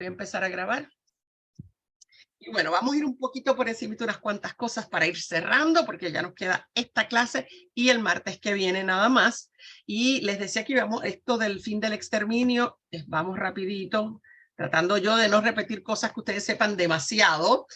Voy a empezar a grabar. Y bueno, vamos a ir un poquito por encima de unas cuantas cosas para ir cerrando, porque ya nos queda esta clase y el martes que viene nada más. Y les decía que íbamos, esto del fin del exterminio, vamos rapidito, tratando yo de no repetir cosas que ustedes sepan demasiado.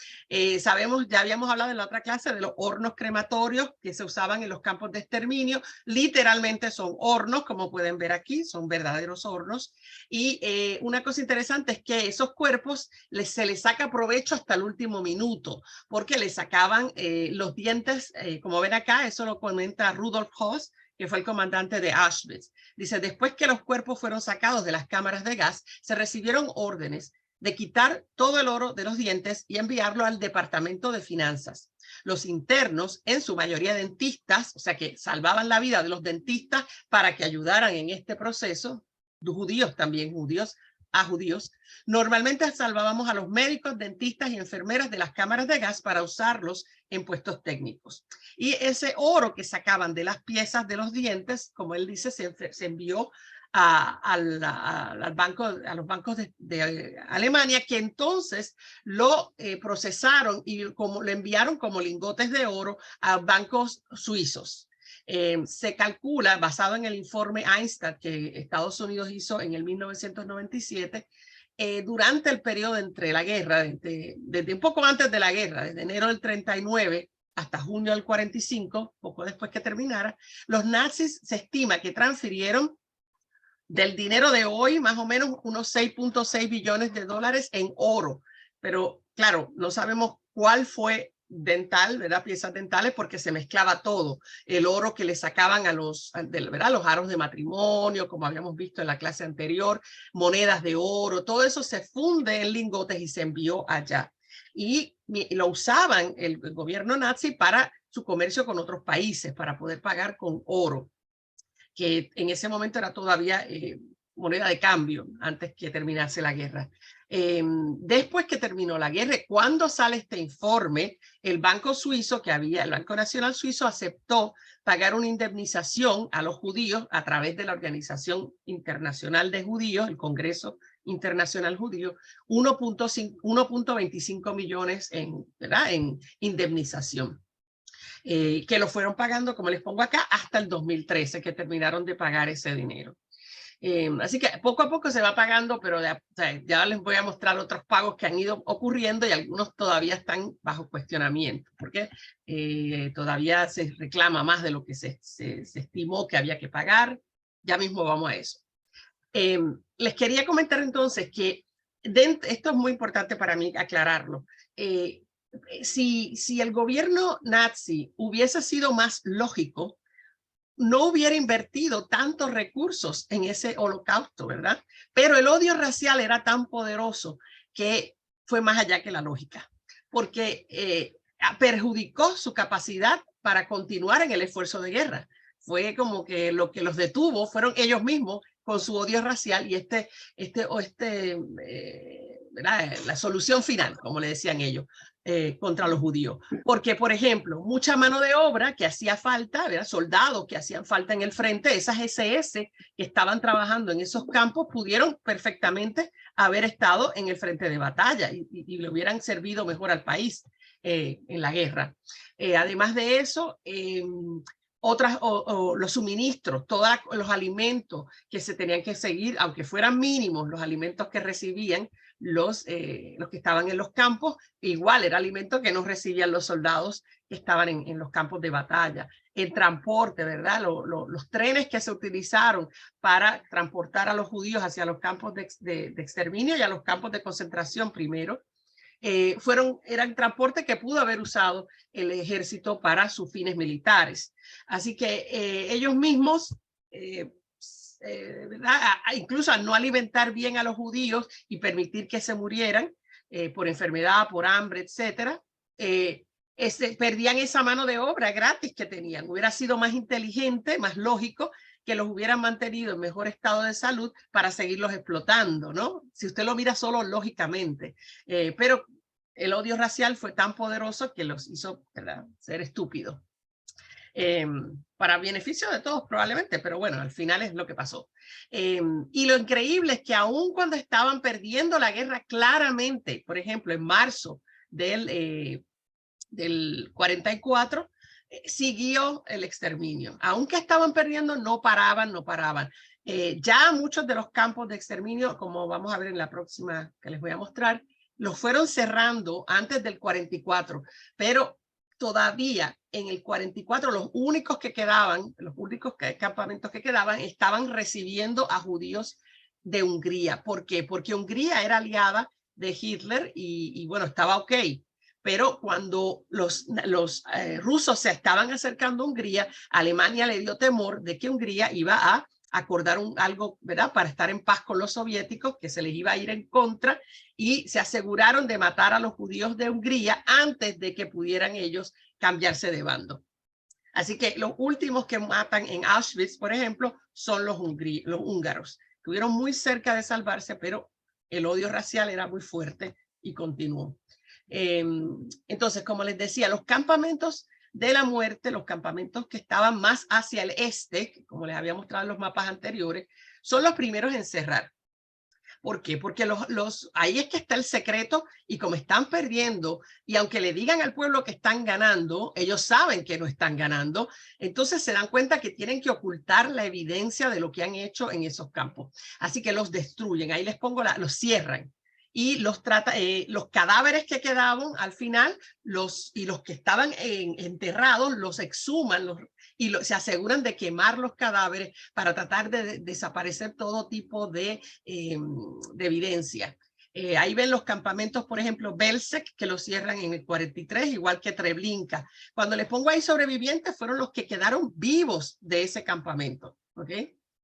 Sabemos, ya habíamos hablado en la otra clase de los hornos crematorios que se usaban en los campos de exterminio. Literalmente son hornos, como pueden ver aquí, son verdaderos hornos. Y una cosa interesante es que esos cuerpos se les saca provecho hasta el último minuto, porque le sacaban los dientes, como ven acá, eso lo comenta Rudolf Höss, que fue el comandante de Auschwitz. Dice, después que los cuerpos fueron sacados de las cámaras de gas, se recibieron órdenes de quitar todo el oro de los dientes y enviarlo al Departamento de Finanzas. Los internos, en su mayoría dentistas, o sea que salvaban la vida de los dentistas para que ayudaran en este proceso, judíos también, judíos, normalmente salvábamos a los médicos, dentistas y enfermeras de las cámaras de gas para usarlos en puestos técnicos. Y ese oro que sacaban de las piezas de los dientes, como él dice, se envió a los bancos de Alemania, que entonces lo procesaron y lo enviaron como lingotes de oro a bancos suizos. Se calcula, basado en el informe Einstein que Estados Unidos hizo en el 1997, durante el periodo entre la guerra, desde un poco antes de la guerra, desde enero del 39 hasta junio del 45, poco después que terminara, los nazis se estima que transfirieron del dinero de hoy más o menos unos 6.6 billones de dólares en oro. Pero claro, no sabemos cuál fue dental, ¿verdad? Piezas dentales, porque se mezclaba todo. El oro que le sacaban a ¿verdad? Los aros de matrimonio, como habíamos visto en la clase anterior, monedas de oro, todo eso se funde en lingotes y se envió allá. Y lo usaban el gobierno nazi para su comercio con otros países, para poder pagar con oro, que en ese momento era todavía moneda de cambio antes que terminase la guerra. Después que terminó la guerra, cuando sale este informe, el Banco Suizo el Banco Nacional Suizo aceptó pagar una indemnización a los judíos a través de la Organización Internacional de Judíos, el Congreso Internacional Judío, 1.25 millones ¿verdad? En indemnización. Que lo fueron pagando, como les pongo acá, hasta el 2013, que terminaron de pagar ese dinero. Así que poco a poco se va pagando, pero ya les voy a mostrar otros pagos que han ido ocurriendo y algunos todavía están bajo cuestionamiento, porque todavía se reclama más de lo que se estimó que había que pagar. Ya mismo vamos a eso. Les quería comentar entonces que esto es muy importante para mí aclararlo. Si el gobierno nazi hubiese sido más lógico, no hubiera invertido tantos recursos en ese holocausto, ¿verdad? Pero el odio racial era tan poderoso que fue más allá que la lógica, porque perjudicó su capacidad para continuar en el esfuerzo de guerra. Fue como que lo que los detuvo fueron ellos mismos con su odio racial y la solución final, como le decían ellos, contra los judíos. Porque, por ejemplo, mucha mano de obra que hacía falta, ¿verdad? Soldados que hacían falta en el frente, esas SS que estaban trabajando en esos campos pudieron perfectamente haber estado en el frente de batalla y le hubieran servido mejor al país en la guerra. Además de eso, los suministros, todos los alimentos que se tenían que seguir, aunque fueran mínimos los alimentos que recibían los que estaban en los campos, igual era alimento que no recibían los soldados que estaban en los campos de batalla. El transporte, ¿verdad? Los trenes que se utilizaron para transportar a los judíos hacia los campos de exterminio y a los campos de concentración primero, eran transporte que pudo haber usado el ejército para sus fines militares. Así que ellos mismos, incluso al no alimentar bien a los judíos y permitir que se murieran por enfermedad, por hambre, etcétera, perdían esa mano de obra gratis que tenían. Hubiera sido más inteligente, más lógico que los hubieran mantenido en mejor estado de salud para seguirlos explotando, ¿no? Si usted lo mira solo lógicamente. Pero el odio racial fue tan poderoso que los hizo, ¿verdad?, ser estúpidos. para beneficio de todos probablemente, pero bueno, al final es lo que pasó. Y lo increíble es que aun cuando estaban perdiendo la guerra claramente, por ejemplo, en marzo del 44, siguió el exterminio. Aunque estaban perdiendo, no paraban. Ya muchos de los campos de exterminio, como vamos a ver en la próxima que les voy a mostrar, los fueron cerrando antes del 44, pero todavía en el 44 los únicos campamentos que quedaban estaban recibiendo a judíos de Hungría. ¿Por qué? Porque Hungría era aliada de Hitler y bueno, estaba ok. Pero cuando los rusos se estaban acercando a Hungría, Alemania le dio temor de que Hungría iba a acordar algo, ¿verdad?, para estar en paz con los soviéticos, que se les iba a ir en contra, y se aseguraron de matar a los judíos de Hungría antes de que pudieran ellos cambiarse de bando. Así que los últimos que matan en Auschwitz, por ejemplo, son los húngaros. Estuvieron muy cerca de salvarse, pero el odio racial era muy fuerte y continuó. Entonces, como les decía, los campamentos de la muerte, los campamentos que estaban más hacia el este, como les había mostrado en los mapas anteriores, son los primeros en cerrar. ¿Por qué? Porque ahí es que está el secreto, y como están perdiendo, y aunque le digan al pueblo que están ganando, ellos saben que no están ganando, entonces se dan cuenta que tienen que ocultar la evidencia de lo que han hecho en esos campos. Así que los destruyen, ahí les pongo, los cierran. Y los cadáveres que quedaban al final, los que estaban enterrados, los exhuman, se aseguran de quemar los cadáveres para tratar de desaparecer todo tipo de evidencia. Ahí ven los campamentos, por ejemplo, Belzec, que lo cierran en el 43, igual que Treblinka. Cuando les pongo ahí sobrevivientes, fueron los que quedaron vivos de ese campamento, ¿ok?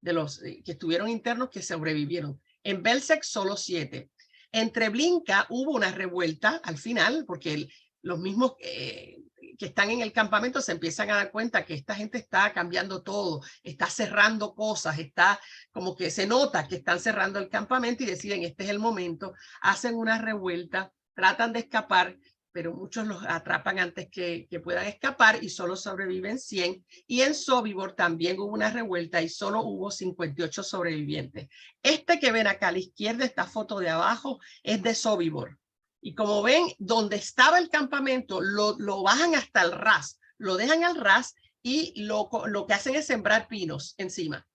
De los que estuvieron internos, que sobrevivieron. En Belzec solo 7. En Treblinka hubo una revuelta al final, porque los mismos que están en el campamento se empiezan a dar cuenta que esta gente está cambiando todo, está cerrando cosas, está como que se nota que están cerrando el campamento y deciden este es el momento, hacen una revuelta, tratan de escapar, pero muchos los atrapan antes que puedan escapar y solo sobreviven 100. Y en Sobibor también hubo una revuelta y solo hubo 58 sobrevivientes. Este que ven acá a la izquierda, esta foto de abajo, es de Sobibor. Y como ven, donde estaba el campamento, lo bajan hasta el ras, lo dejan al ras y lo que hacen es sembrar pinos encima.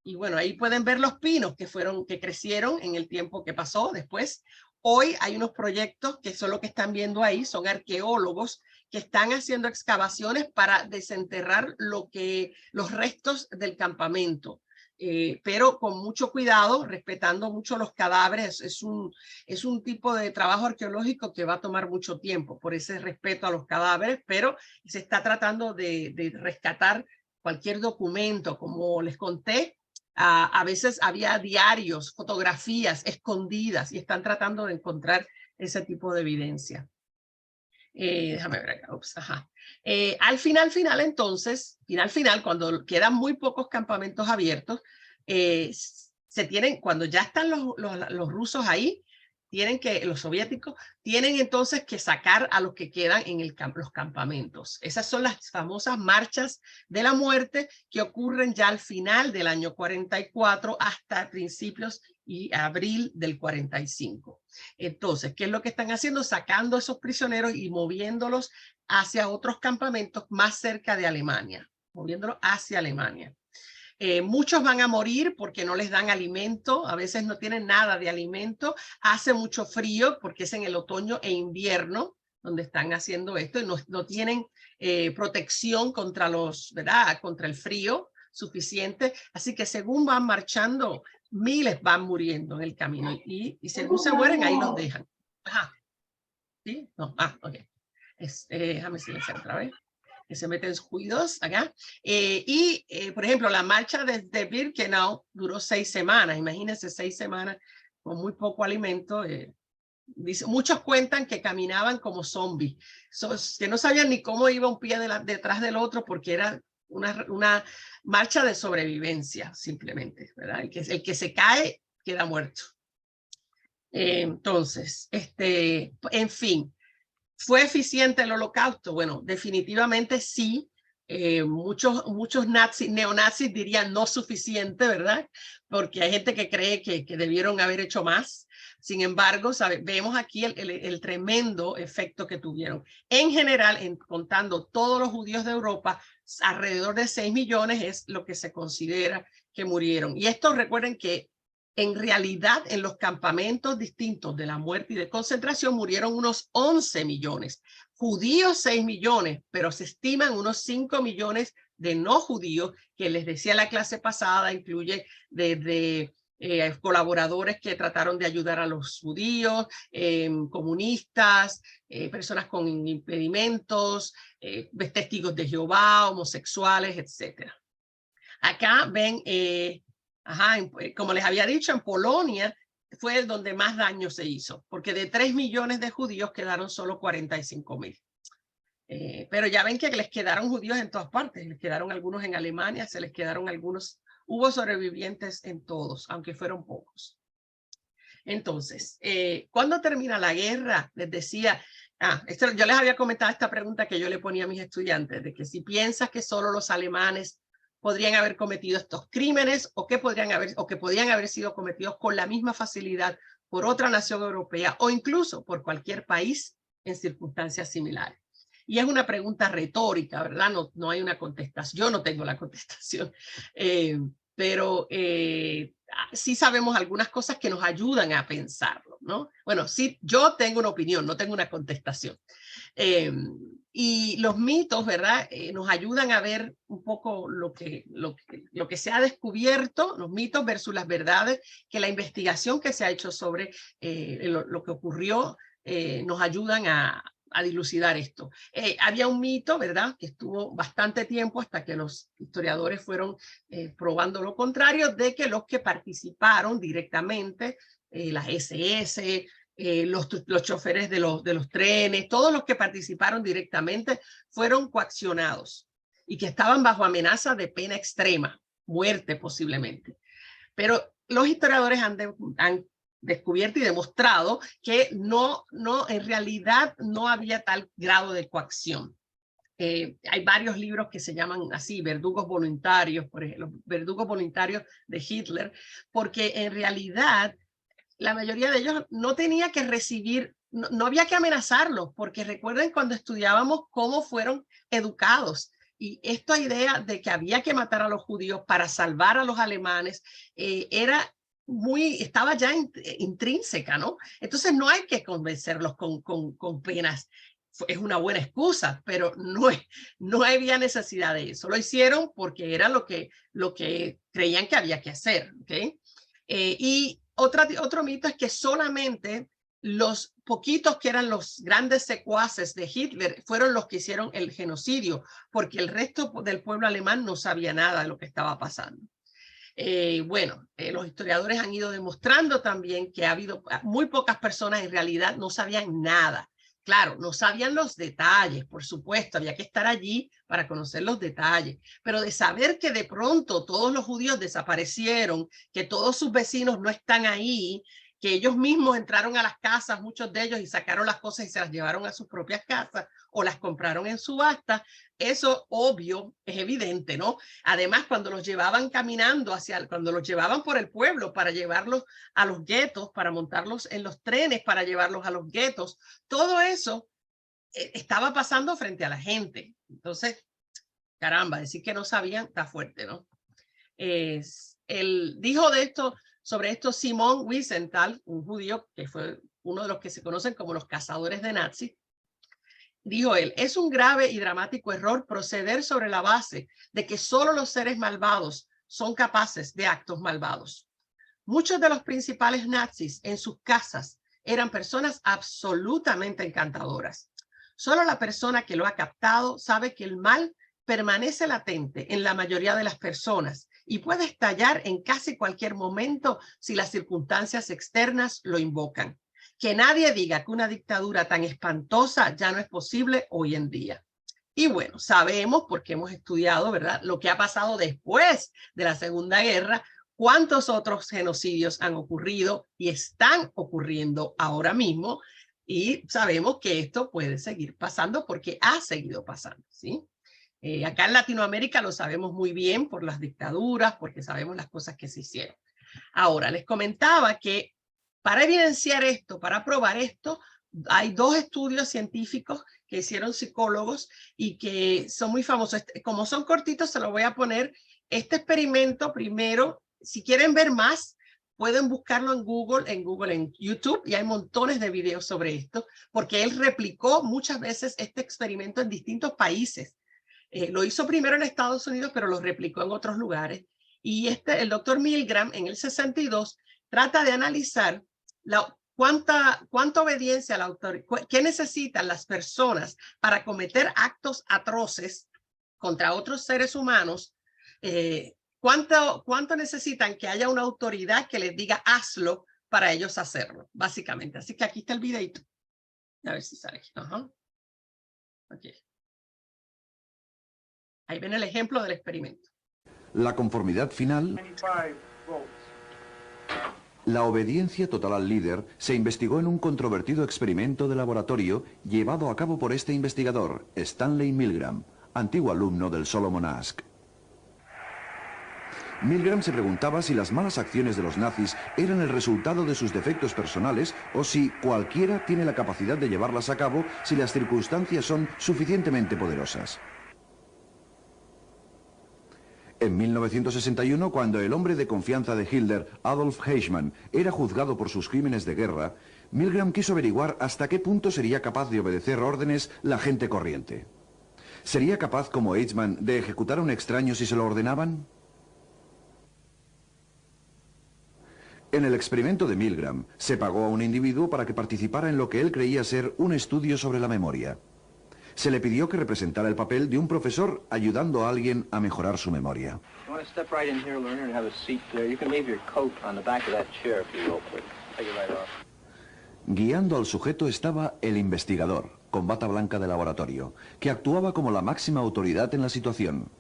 Y bueno, ahí pueden ver los pinos que crecieron en el tiempo que pasó después. Hoy hay unos proyectos que son lo que están viendo ahí, son arqueólogos que están haciendo excavaciones para desenterrar los restos del campamento. Pero con mucho cuidado, respetando mucho los cadáveres. Es un tipo de trabajo arqueológico que va a tomar mucho tiempo por ese respeto a los cadáveres, pero se está tratando de rescatar cualquier documento. Como les conté, a veces había diarios, fotografías escondidas y están tratando de encontrar ese tipo de evidencia. Déjame ver acá. Ups, ajá. Al final, entonces, cuando quedan muy pocos campamentos abiertos, cuando ya están los rusos ahí, los soviéticos, tienen entonces que sacar a los que quedan en los campamentos. Esas son las famosas marchas de la muerte que ocurren ya al final del año 44 hasta principios y abril del 45. Entonces, ¿qué es lo que están haciendo? Sacando a esos prisioneros y moviéndolos hacia otros campamentos más cerca de Alemania, moviéndolos hacia Alemania. Muchos van a morir porque no les dan alimento, a veces no tienen nada de alimento, hace mucho frío porque es en el otoño e invierno donde están haciendo esto y no tienen protección contra contra el frío suficiente, así que según van marchando, miles van muriendo en el camino y según se mueren, ahí los dejan. Ajá. ¿Sí? No. Ah, ok. Déjame silenciar otra vez. Que se meten cuidos acá. Por ejemplo, la marcha desde Birkenau duró 6 semanas. Imagínense 6 semanas con muy poco alimento. Muchos cuentan que caminaban como zombies, que no sabían ni cómo iba un pie detrás del otro porque era una marcha de sobrevivencia simplemente, ¿verdad? El que se cae queda muerto. Entonces, en fin, ¿fue eficiente el holocausto? Bueno, definitivamente sí. Muchos neonazis dirían no suficiente, ¿verdad? Porque hay gente que cree que debieron haber hecho más. Sin embargo, vemos aquí el tremendo efecto que tuvieron. En general, contando todos los judíos de Europa, alrededor de 6 millones es lo que se considera que murieron. Y esto recuerden que en realidad en los campamentos distintos de la muerte y de concentración murieron unos 11 millones. Judíos 6 millones, pero se estiman unos 5 millones de no judíos, que les decía la clase pasada, incluye desde colaboradores que trataron de ayudar a los judíos, comunistas, personas con impedimentos, testigos de Jehová, homosexuales, etc. Acá ven, como les había dicho, en Polonia fue donde más daño se hizo, porque de 3 millones de judíos quedaron solo 45,000. Pero ya ven que les quedaron judíos en todas partes, les quedaron algunos en Alemania, se les quedaron algunos, hubo sobrevivientes en todos, aunque fueron pocos. Entonces, ¿cuándo termina la guerra? Les decía, yo les había comentado esta pregunta que yo le ponía a mis estudiantes, de que si piensas que solo los alemanes podrían haber cometido estos crímenes o que podrían haber sido cometidos con la misma facilidad por otra nación europea o incluso por cualquier país en circunstancias similares. Y es una pregunta retórica, ¿verdad? No hay una contestación, yo no tengo la contestación, pero sí sabemos algunas cosas que nos ayudan a pensarlo, ¿no? Bueno, sí, yo tengo una opinión, no tengo una contestación. Y los mitos, ¿verdad? Nos ayudan a ver un poco lo que se ha descubierto, los mitos versus las verdades, que la investigación que se ha hecho sobre lo que ocurrió nos ayudan a dilucidar esto. Había un mito, ¿verdad?, que estuvo bastante tiempo hasta que los historiadores fueron probando lo contrario, de que los que participaron directamente, las SS, los choferes de los trenes, todos los que participaron directamente fueron coaccionados y que estaban bajo amenaza de pena extrema, muerte posiblemente. Pero los historiadores han descubierto y demostrado que en realidad no había tal grado de coacción. Hay varios libros que se llaman así, verdugos voluntarios, por ejemplo, los verdugos voluntarios de Hitler, porque en realidad la mayoría de ellos no tenía que recibir, no había que amenazarlos, porque recuerden cuando estudiábamos cómo fueron educados. Y esta idea de que había que matar a los judíos para salvar a los alemanes estaba ya intrínseca, ¿no? Entonces no hay que convencerlos con penas. Es una buena excusa, pero no había necesidad de eso. Lo hicieron porque era lo que creían que había que hacer, ¿ok? Y otro mito es que solamente los poquitos que eran los grandes secuaces de Hitler fueron los que hicieron el genocidio, porque el resto del pueblo alemán no sabía nada de lo que estaba pasando. Los historiadores han ido demostrando también que ha habido muy pocas personas en realidad no sabían nada. Claro, no sabían los detalles, por supuesto, había que estar allí para conocer los detalles, pero de saber que de pronto todos los judíos desaparecieron, que todos sus vecinos no están ahí, que ellos mismos entraron a las casas, muchos de ellos, y sacaron las cosas y se las llevaron a sus propias casas o las compraron en subasta, eso obvio, es evidente, ¿no? Además, cuando los llevaban caminando cuando los llevaban por el pueblo para llevarlos a los guetos, para montarlos en los trenes, para llevarlos a los guetos, todo eso estaba pasando frente a la gente. Entonces, caramba, decir que no sabían está fuerte, ¿no? Dijo sobre esto Simón Wiesenthal, un judío que fue uno de los que se conocen como los cazadores de nazis. Dijo él, es un grave y dramático error proceder sobre la base de que solo los seres malvados son capaces de actos malvados. Muchos de los principales nazis en sus casas eran personas absolutamente encantadoras. Solo la persona que lo ha captado sabe que el mal permanece latente en la mayoría de las personas y puede estallar en casi cualquier momento si las circunstancias externas lo invocan. Que nadie diga que una dictadura tan espantosa ya no es posible hoy en día. Y bueno, sabemos, porque hemos estudiado, ¿verdad?, lo que ha pasado después de la Segunda Guerra, cuántos otros genocidios han ocurrido y están ocurriendo ahora mismo, y sabemos que esto puede seguir pasando porque ha seguido pasando, ¿sí? Acá en Latinoamérica lo sabemos muy bien por las dictaduras, porque sabemos las cosas que se hicieron. Ahora, les comentaba que para evidenciar esto, para probar esto, hay 2 estudios científicos que hicieron psicólogos y que son muy famosos. Como son cortitos, se lo voy a poner. Este experimento primero, si quieren ver más, pueden buscarlo en Google, en YouTube, y hay montones de videos sobre esto, porque él replicó muchas veces este experimento en distintos países. Lo hizo primero en Estados Unidos, pero lo replicó en otros lugares. Y el doctor Milgram, en el 62, trata de analizar cuánta obediencia a la autoridad, qué necesitan las personas para cometer actos atroces contra otros seres humanos, cuánto necesitan que haya una autoridad que les diga hazlo para ellos hacerlo, básicamente. Así que aquí está el videito. A ver si sale. Okay. Ahí ven el ejemplo del experimento. La conformidad final, la obediencia total al líder, se investigó en un controvertido experimento de laboratorio llevado a cabo por este investigador, Stanley Milgram, antiguo alumno del Solomon Asch. Milgram se preguntaba si las malas acciones de los nazis eran el resultado de sus defectos personales o si cualquiera tiene la capacidad de llevarlas a cabo si las circunstancias son suficientemente poderosas. En 1961, cuando el hombre de confianza de Hitler, Adolf Eichmann, era juzgado por sus crímenes de guerra, Milgram quiso averiguar hasta qué punto sería capaz de obedecer órdenes la gente corriente. ¿Sería capaz, como Eichmann, de ejecutar a un extraño si se lo ordenaban? En el experimento de Milgram, se pagó a un individuo para que participara en lo que él creía ser un estudio sobre la memoria. Se le pidió que representara el papel de un profesor ayudando a alguien a mejorar su memoria. Guiando al sujeto estaba el investigador, con bata blanca de laboratorio, que actuaba como la máxima autoridad en la situación.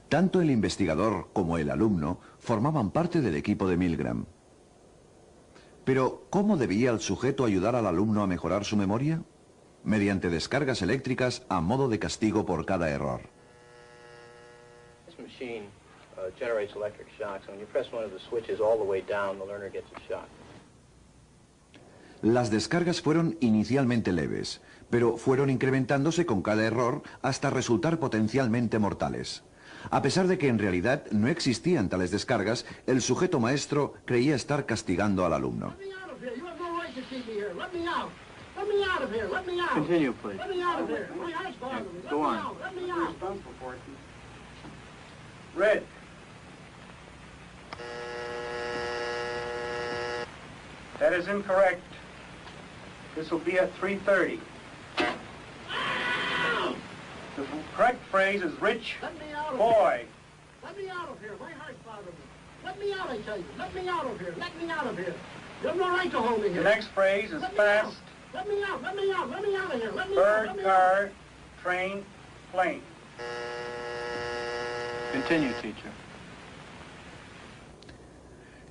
Tanto el investigador como el alumno formaban parte del equipo de Milgram. Pero, ¿cómo debía el sujeto ayudar al alumno a mejorar su memoria? Mediante descargas eléctricas a modo de castigo por cada error. Las descargas fueron inicialmente leves, pero fueron incrementándose con cada error hasta resultar potencialmente mortales. A pesar de que en realidad no existían tales descargas, el sujeto maestro creía estar castigando al alumno. Continue, please. Go on. Red. That is incorrect. This will be at 3:30. The correct phrase is rich boy. Let me out of here. My heart's bothering me. Let me out, I tell you. Let me out of here. Let me out of here. You have no right to hold me here. The next phrase is fast. Let me out. Let me out. Let me out of here. Let me Bird, out. car, train, plane. Continue, teacher.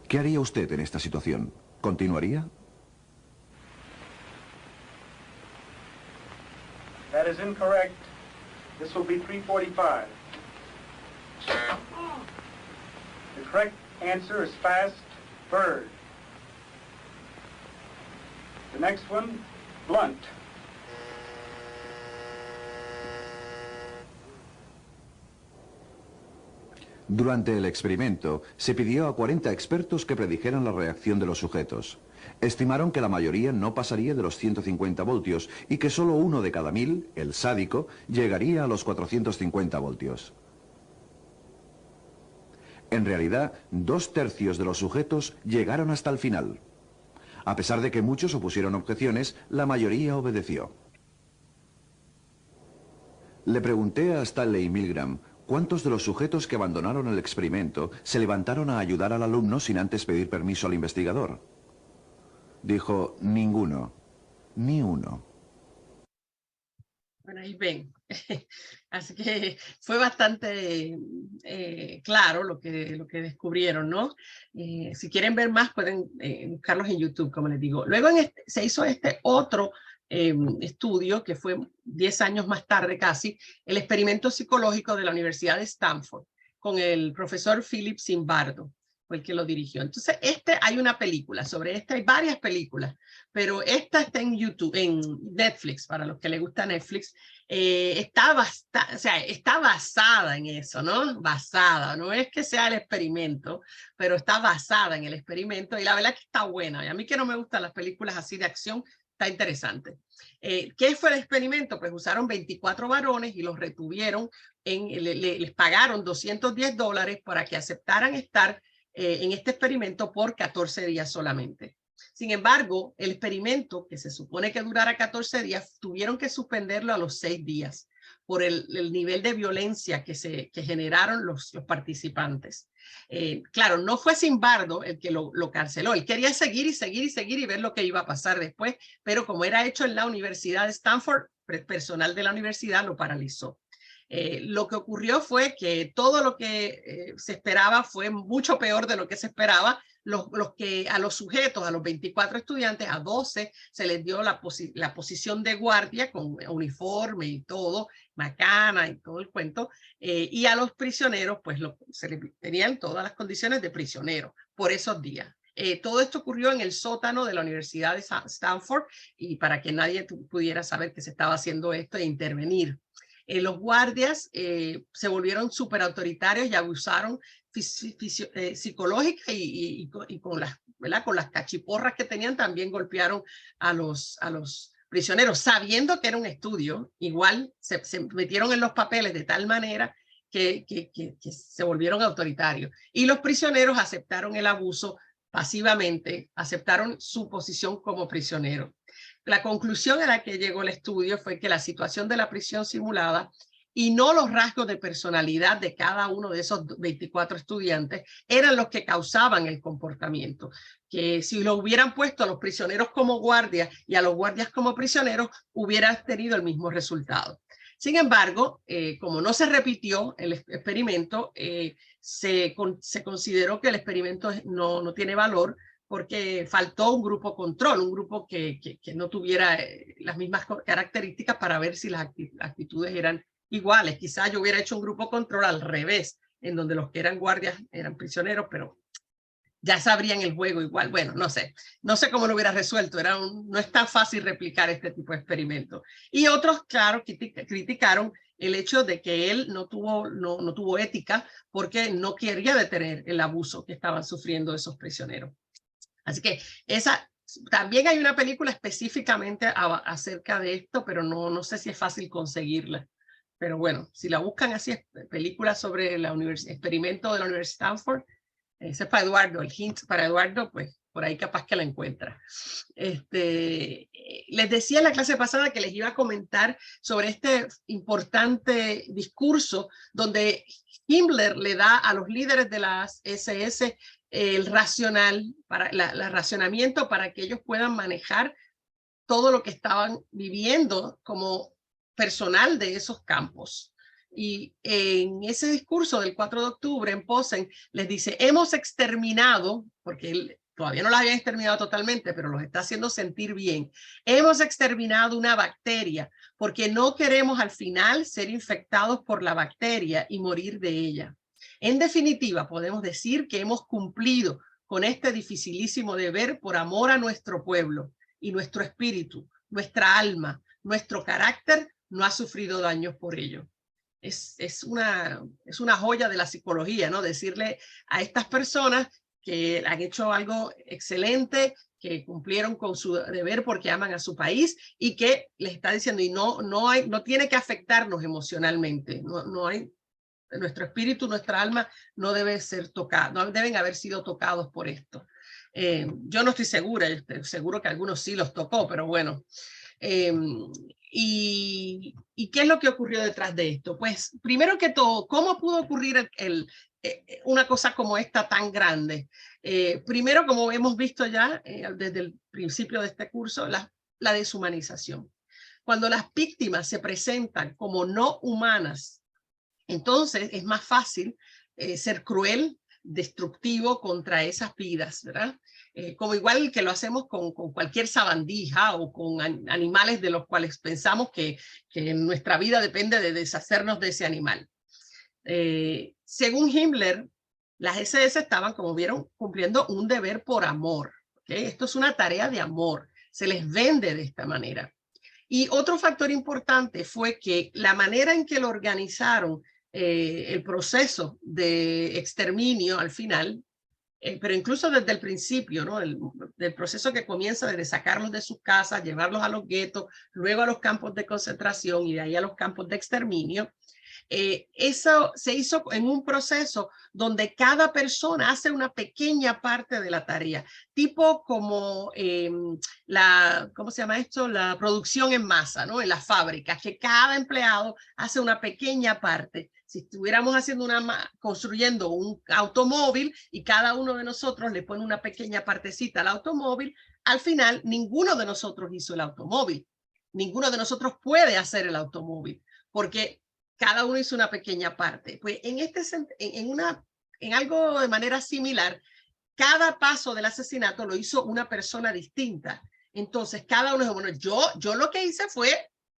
¿Qué haría usted en esta situación? ¿Continuaría? That is incorrect. This will be 3:45. The correct answer is fast, bird. The next one, blunt. Durante el experimento, se pidió a 40 expertos que predijeran la reacción de los sujetos. Estimaron que la mayoría no pasaría de los 150 voltios y que solo uno de cada 1000, el sádico, llegaría a los 450 voltios. En realidad, 2/3 de los sujetos llegaron hasta el final. A pesar de que muchos opusieron objeciones, la mayoría obedeció. Le pregunté a Stanley Milgram cuántos de los sujetos que abandonaron el experimento se levantaron a ayudar al alumno sin antes pedir permiso al investigador. Dijo, ninguno, ni uno. Bueno, ahí ven. Así que fue bastante claro lo que descubrieron, ¿no? Si quieren ver más, pueden buscarlos en YouTube, como les digo. Luego se hizo este otro estudio, que fue 10 años más tarde casi, el experimento psicológico de la Universidad de Stanford, con el profesor Philip Zimbardo, fue el que lo dirigió. Entonces, hay una película, sobre esta hay varias películas, pero esta está en YouTube, en Netflix, para los que les gusta Netflix. Está basada en eso, ¿no? Basada, no es que sea el experimento, pero está basada en el experimento y la verdad que está buena. Y a mí que no me gustan las películas así de acción, está interesante. ¿Qué fue el experimento? Pues usaron 24 varones y los retuvieron, les pagaron $210 para que aceptaran estar en este experimento por 14 días solamente. Sin embargo, el experimento, que se supone que durara 14 días, tuvieron que suspenderlo a los 6 días por el nivel de violencia que generaron los participantes. Claro, no fue Zimbardo el que lo canceló, él quería seguir y seguir y seguir y ver lo que iba a pasar después, pero como era hecho en la Universidad de Stanford, personal de la universidad lo paralizó. Lo que ocurrió fue que todo lo que se esperaba fue mucho peor de lo que se esperaba. A los sujetos, a los 24 estudiantes, a 12 se les dio la posición de guardia con uniforme y todo, macana y todo el cuento, y a los prisioneros pues se les tenían todas las condiciones de prisioneros por esos días. Todo esto ocurrió en el sótano de la Universidad de Stanford y para que nadie pudiera saber que se estaba haciendo esto e intervenir. Los guardias se volvieron súper autoritarios y abusaron psicológica y con las cachiporras que tenían también golpearon a los prisioneros, sabiendo que era un estudio. Igual se metieron en los papeles de tal manera que se volvieron autoritarios. Y los prisioneros aceptaron el abuso pasivamente, aceptaron su posición como prisioneros. La conclusión a la que llegó el estudio fue que la situación de la prisión simulada y no los rasgos de personalidad de cada uno de esos 24 estudiantes eran los que causaban el comportamiento. Que si lo hubieran puesto a los prisioneros como guardias y a los guardias como prisioneros, hubiera tenido el mismo resultado. Sin embargo, como no se repitió el experimento, se consideró que el experimento no tiene valor porque faltó un grupo control, un grupo que no tuviera las mismas características para ver si las actitudes eran iguales. Quizás yo hubiera hecho un grupo control al revés, en donde los que eran guardias eran prisioneros, pero ya sabrían el juego igual. Bueno, no sé cómo lo hubiera resuelto. No es tan fácil replicar este tipo de experimentos. Y otros, claro, criticaron el hecho de que él no tuvo ética porque no quería detener el abuso que estaban sufriendo esos prisioneros. Así que también hay una película específicamente acerca de esto, pero no sé si es fácil conseguirla. Pero bueno, si la buscan así, película sobre el experimento de la Universidad de Stanford, ese es para Eduardo, el hint para Eduardo, pues por ahí capaz que la encuentra. Les decía en la clase pasada que les iba a comentar sobre este importante discurso donde Himmler le da a los líderes de las SS el racionamiento para que ellos puedan manejar todo lo que estaban viviendo como personal de esos campos. Y en ese discurso del 4 de octubre en Posen les dice, hemos exterminado, porque él todavía no la habían exterminado totalmente, pero los está haciendo sentir bien, hemos exterminado una bacteria porque no queremos al final ser infectados por la bacteria y morir de ella. En definitiva, podemos decir que hemos cumplido con este dificilísimo deber por amor a nuestro pueblo y nuestro espíritu, nuestra alma, nuestro carácter no ha sufrido daños por ello. Es una joya de la psicología, ¿no? Decirle a estas personas que han hecho algo excelente, que cumplieron con su deber porque aman a su país y que les está diciendo, y no tiene que afectarnos emocionalmente, nuestro espíritu, nuestra alma no debe ser tocado, no deben haber sido tocados por esto. Yo no estoy segura, seguro que algunos sí los tocó, pero bueno. ¿Y qué es lo que ocurrió detrás de esto? Pues primero que todo, ¿cómo pudo ocurrir una cosa como esta tan grande? Primero, como hemos visto ya desde el principio de este curso, la deshumanización. Cuando las víctimas se presentan como no humanas, entonces es más fácil ser cruel, destructivo contra esas vidas, ¿verdad? Como igual que lo hacemos con cualquier sabandija o con animales de los cuales pensamos que nuestra vida depende de deshacernos de ese animal. Según Himmler, las SS estaban, como vieron, cumpliendo un deber por amor. ¿Okay? Esto es una tarea de amor. Se les vende de esta manera. Y otro factor importante fue que la manera en que lo organizaron el proceso de exterminio al final, pero incluso desde el principio, ¿no? Del proceso que comienza desde sacarlos de sus casas, llevarlos a los guetos, luego a los campos de concentración y de ahí a los campos de exterminio, eso se hizo en un proceso donde cada persona hace una pequeña parte de la tarea, tipo como ¿cómo se llama esto? La producción en masa, ¿no? En las fábricas, que cada empleado hace una pequeña parte. Si estuviéramos construyendo un automóvil y cada uno de nosotros le pone una pequeña partecita al automóvil, al final ninguno de nosotros hizo el automóvil. Ninguno de nosotros puede hacer el automóvil, porque cada uno hizo una pequeña parte. Pues en algo de manera similar, cada paso del asesinato lo hizo una persona distinta. Entonces, cada uno dijo, bueno, yo lo que hice fue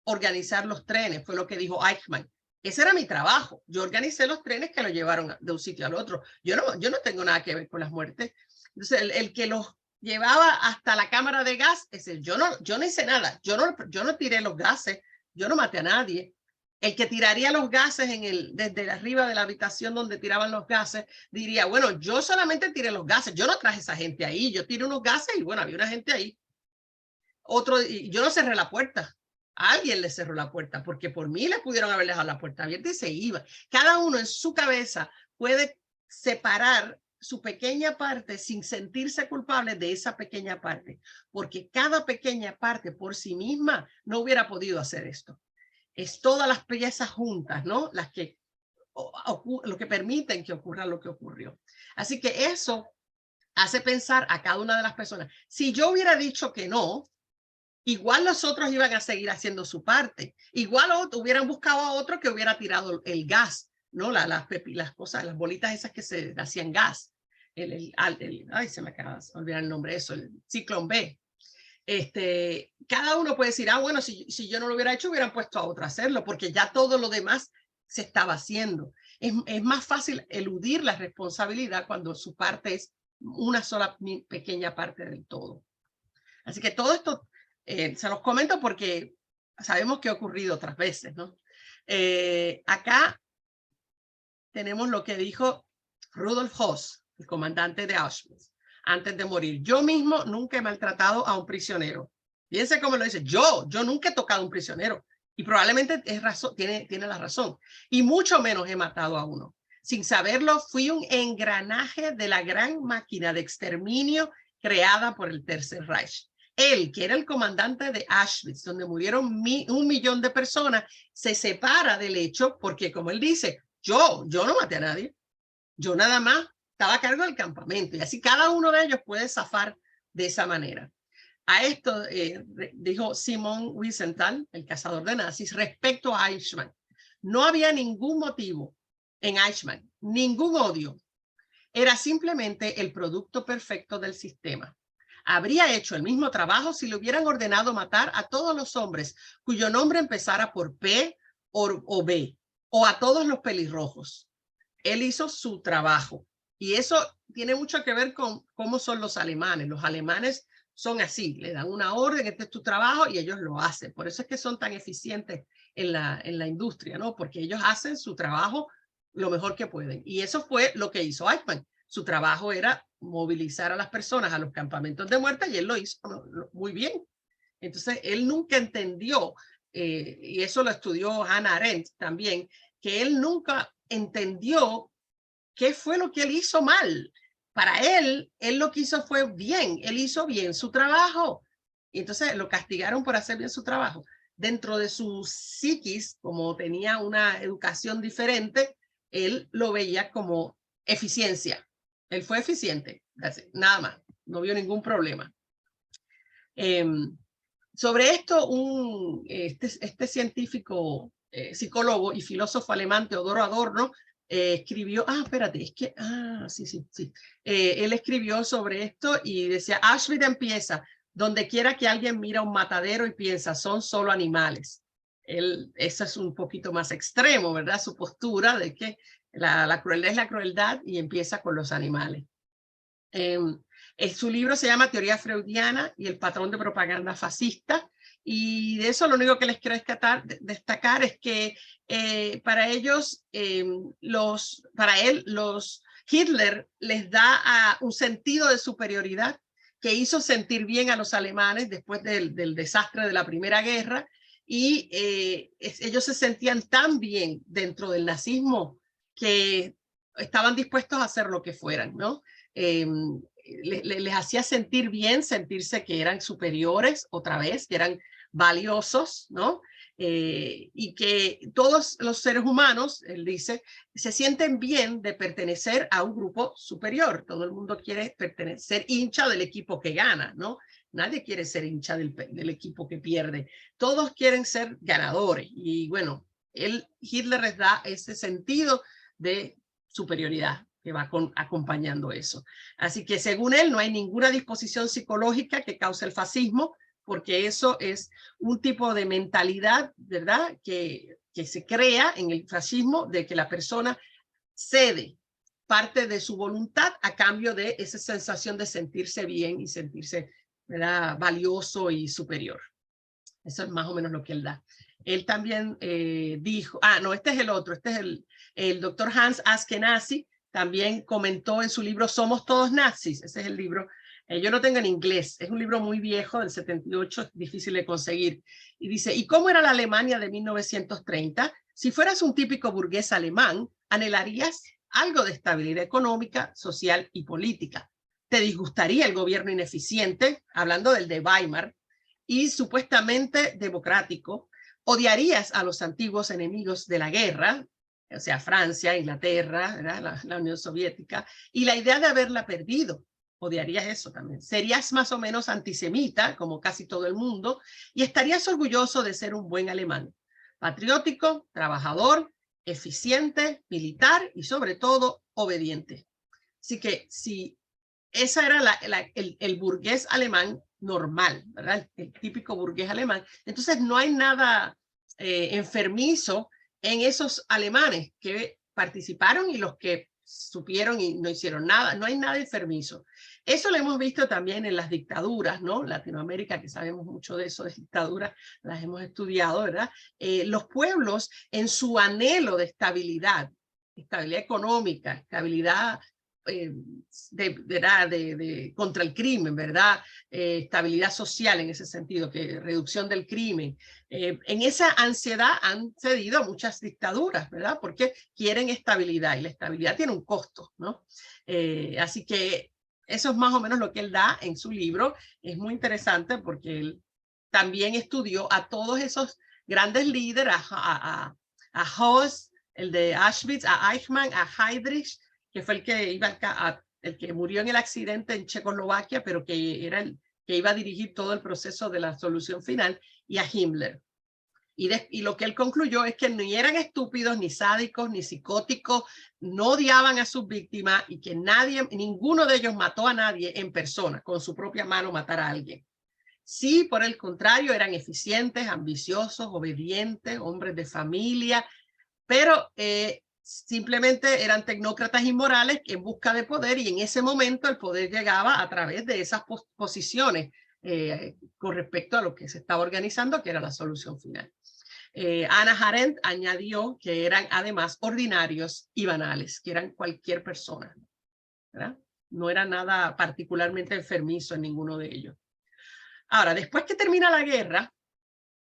organizar los trenes, fue lo que dijo Eichmann. Ese era mi trabajo. Yo organicé los trenes que lo llevaron de un sitio al otro. Yo no tengo nada que ver con las muertes. Entonces, el que los llevaba hasta la cámara de gas, yo no hice nada. Yo no tiré los gases. Yo no maté a nadie. El que tiraría los gases desde arriba de la habitación donde tiraban los gases, diría, bueno, yo solamente tiré los gases, yo no traje a esa gente ahí, yo tiré unos gases y bueno, había una gente ahí. Yo no cerré la puerta, alguien le cerró la puerta, porque por mí le pudieron haber dejado la puerta abierta y se iba. Cada uno en su cabeza puede separar su pequeña parte sin sentirse culpable de esa pequeña parte, porque cada pequeña parte por sí misma no hubiera podido hacer esto. Es todas las piezas juntas, ¿no? Lo que permiten que ocurra lo que ocurrió. Así que eso hace pensar a cada una de las personas. Si yo hubiera dicho que no, igual los otros iban a seguir haciendo su parte. Igual hubieran buscado a otro que hubiera tirado el gas, ¿no? Las cosas, las bolitas esas que se hacían gas. Ay, se me acaba de olvidar el nombre de eso, el Ciclón B. Cada uno puede decir, bueno, si yo no lo hubiera hecho, hubieran puesto a otro a hacerlo, porque ya todo lo demás se estaba haciendo. Es más fácil eludir la responsabilidad cuando su parte es una sola pequeña parte del todo. Así que todo esto se los comento porque sabemos que ha ocurrido otras veces, ¿no? Acá tenemos lo que dijo Rudolf Höss, el comandante de Auschwitz, antes de morir. Yo mismo nunca he maltratado a un prisionero. Fíjense cómo lo dice. Yo nunca he tocado a un prisionero. Y probablemente tiene la razón. Y mucho menos he matado a uno. Sin saberlo, fui un engranaje de la gran máquina de exterminio creada por el Tercer Reich. Él, que era el comandante de Auschwitz, donde murieron 1 millón de personas, se separa del hecho porque, como él dice, yo no maté a nadie. Yo nada más estaba a cargo del campamento. Y así cada uno de ellos puede zafar de esa manera. A esto dijo Simon Wiesenthal, el cazador de nazis, respecto a Eichmann. No había ningún motivo en Eichmann, ningún odio. Era simplemente el producto perfecto del sistema. Habría hecho el mismo trabajo si le hubieran ordenado matar a todos los hombres cuyo nombre empezara por P o B, o a todos los pelirrojos. Él hizo su trabajo. Y eso tiene mucho que ver con cómo son los alemanes. Los alemanes son así, le dan una orden, este es tu trabajo, y ellos lo hacen. Por eso es que son tan eficientes en la industria, ¿no? Porque ellos hacen su trabajo lo mejor que pueden. Y eso fue lo que hizo Eichmann. Su trabajo era movilizar a las personas a los campamentos de muerte y él lo hizo muy bien. Entonces, él nunca entendió, y eso lo estudió Hannah Arendt también, que él nunca entendió qué fue lo que él hizo mal. Para él lo que hizo fue bien, él hizo bien su trabajo. Y entonces lo castigaron por hacer bien su trabajo. Dentro de su psiquis, como tenía una educación diferente, él lo veía como eficiencia. Él fue eficiente, nada más, no vio ningún problema. Sobre esto, este científico, psicólogo y filósofo alemán, Teodoro Adorno, escribió, espérate, es que, sí. Él escribió sobre esto y decía, Auschwitz empieza, donde quiera que alguien mira un matadero y piensa, son solo animales. Eso es un poquito más extremo, ¿verdad? Su postura de que la crueldad es la crueldad y empieza con los animales. Su libro se llama Teoría Freudiana y el patrón de propaganda fascista, y de eso lo único que les quiero destacar es que para ellos, Hitler les da un sentido de superioridad que hizo sentir bien a los alemanes después del desastre de la Primera Guerra, y ellos se sentían tan bien dentro del nazismo que estaban dispuestos a hacer lo que fueran, ¿no? Les hacía sentir bien, sentirse que eran superiores otra vez, que eran valiosos, ¿no? Y que todos los seres humanos, él dice, se sienten bien de pertenecer a un grupo superior. Todo el mundo quiere pertenecer, hincha del equipo que gana, ¿no? Nadie quiere ser hincha del equipo que pierde. Todos quieren ser ganadores. Y bueno, Hitler les da ese sentido de superioridad que va acompañando eso. Así que según él no hay ninguna disposición psicológica que cause el fascismo, porque eso es un tipo de mentalidad, ¿verdad?, que se crea en el fascismo, de que la persona cede parte de su voluntad a cambio de esa sensación de sentirse bien y sentirse, ¿verdad?, valioso y superior. Eso es más o menos lo que él da. Él también dijo, no, este es el otro, este es el doctor Hans Askenazy, también comentó en su libro Somos todos nazis. Ese es el libro, yo lo tengo en inglés, es un libro muy viejo, del 78, es difícil de conseguir. Y dice, ¿y cómo era la Alemania de 1930? Si fueras un típico burgués alemán, anhelarías algo de estabilidad económica, social y política. Te disgustaría el gobierno ineficiente, hablando del de Weimar, y supuestamente democrático. Odiarías a los antiguos enemigos de la guerra, o sea, Francia, Inglaterra, la Unión Soviética, y la idea de haberla perdido. Odiarías eso también. Serías más o menos antisemita, como casi todo el mundo, y estarías orgulloso de ser un buen alemán. Patriótico, trabajador, eficiente, militar y sobre todo obediente. Así que si esa era el burgués alemán normal, ¿verdad? El típico burgués alemán. Entonces no hay nada enfermizo en esos alemanes que participaron y los que supieron y no hicieron nada. No hay nada enfermizo. Eso lo hemos visto también en las dictaduras, ¿no? Latinoamérica, que sabemos mucho de eso, de dictaduras, las hemos estudiado, ¿verdad? Los pueblos, en su anhelo de estabilidad económica, estabilidad contra el crimen, ¿verdad? Estabilidad social en ese sentido, reducción del crimen. En esa ansiedad han cedido muchas dictaduras, ¿verdad? Porque quieren estabilidad y la estabilidad tiene un costo, ¿no? Así que eso es más o menos lo que él da en su libro. Es muy interesante porque él también estudió a todos esos grandes líderes, a Höss, el de Auschwitz, a Eichmann, a Heydrich, que fue el que murió en el accidente en Checoslovaquia, pero que era el que iba a dirigir todo el proceso de la solución final, y a Himmler. Y lo que él concluyó es que ni eran estúpidos, ni sádicos, ni psicóticos, no odiaban a sus víctimas y que ninguno de ellos mató a nadie en persona, con su propia mano matar a alguien. Sí, por el contrario, eran eficientes, ambiciosos, obedientes, hombres de familia, pero simplemente eran tecnócratas inmorales en busca de poder, y en ese momento el poder llegaba a través de esas posiciones con respecto a lo que se estaba organizando, que era la solución final. Hannah Arendt añadió que eran además ordinarios y banales, que eran cualquier persona, ¿verdad? No era nada particularmente enfermizo en ninguno de ellos. Ahora, después que termina la guerra,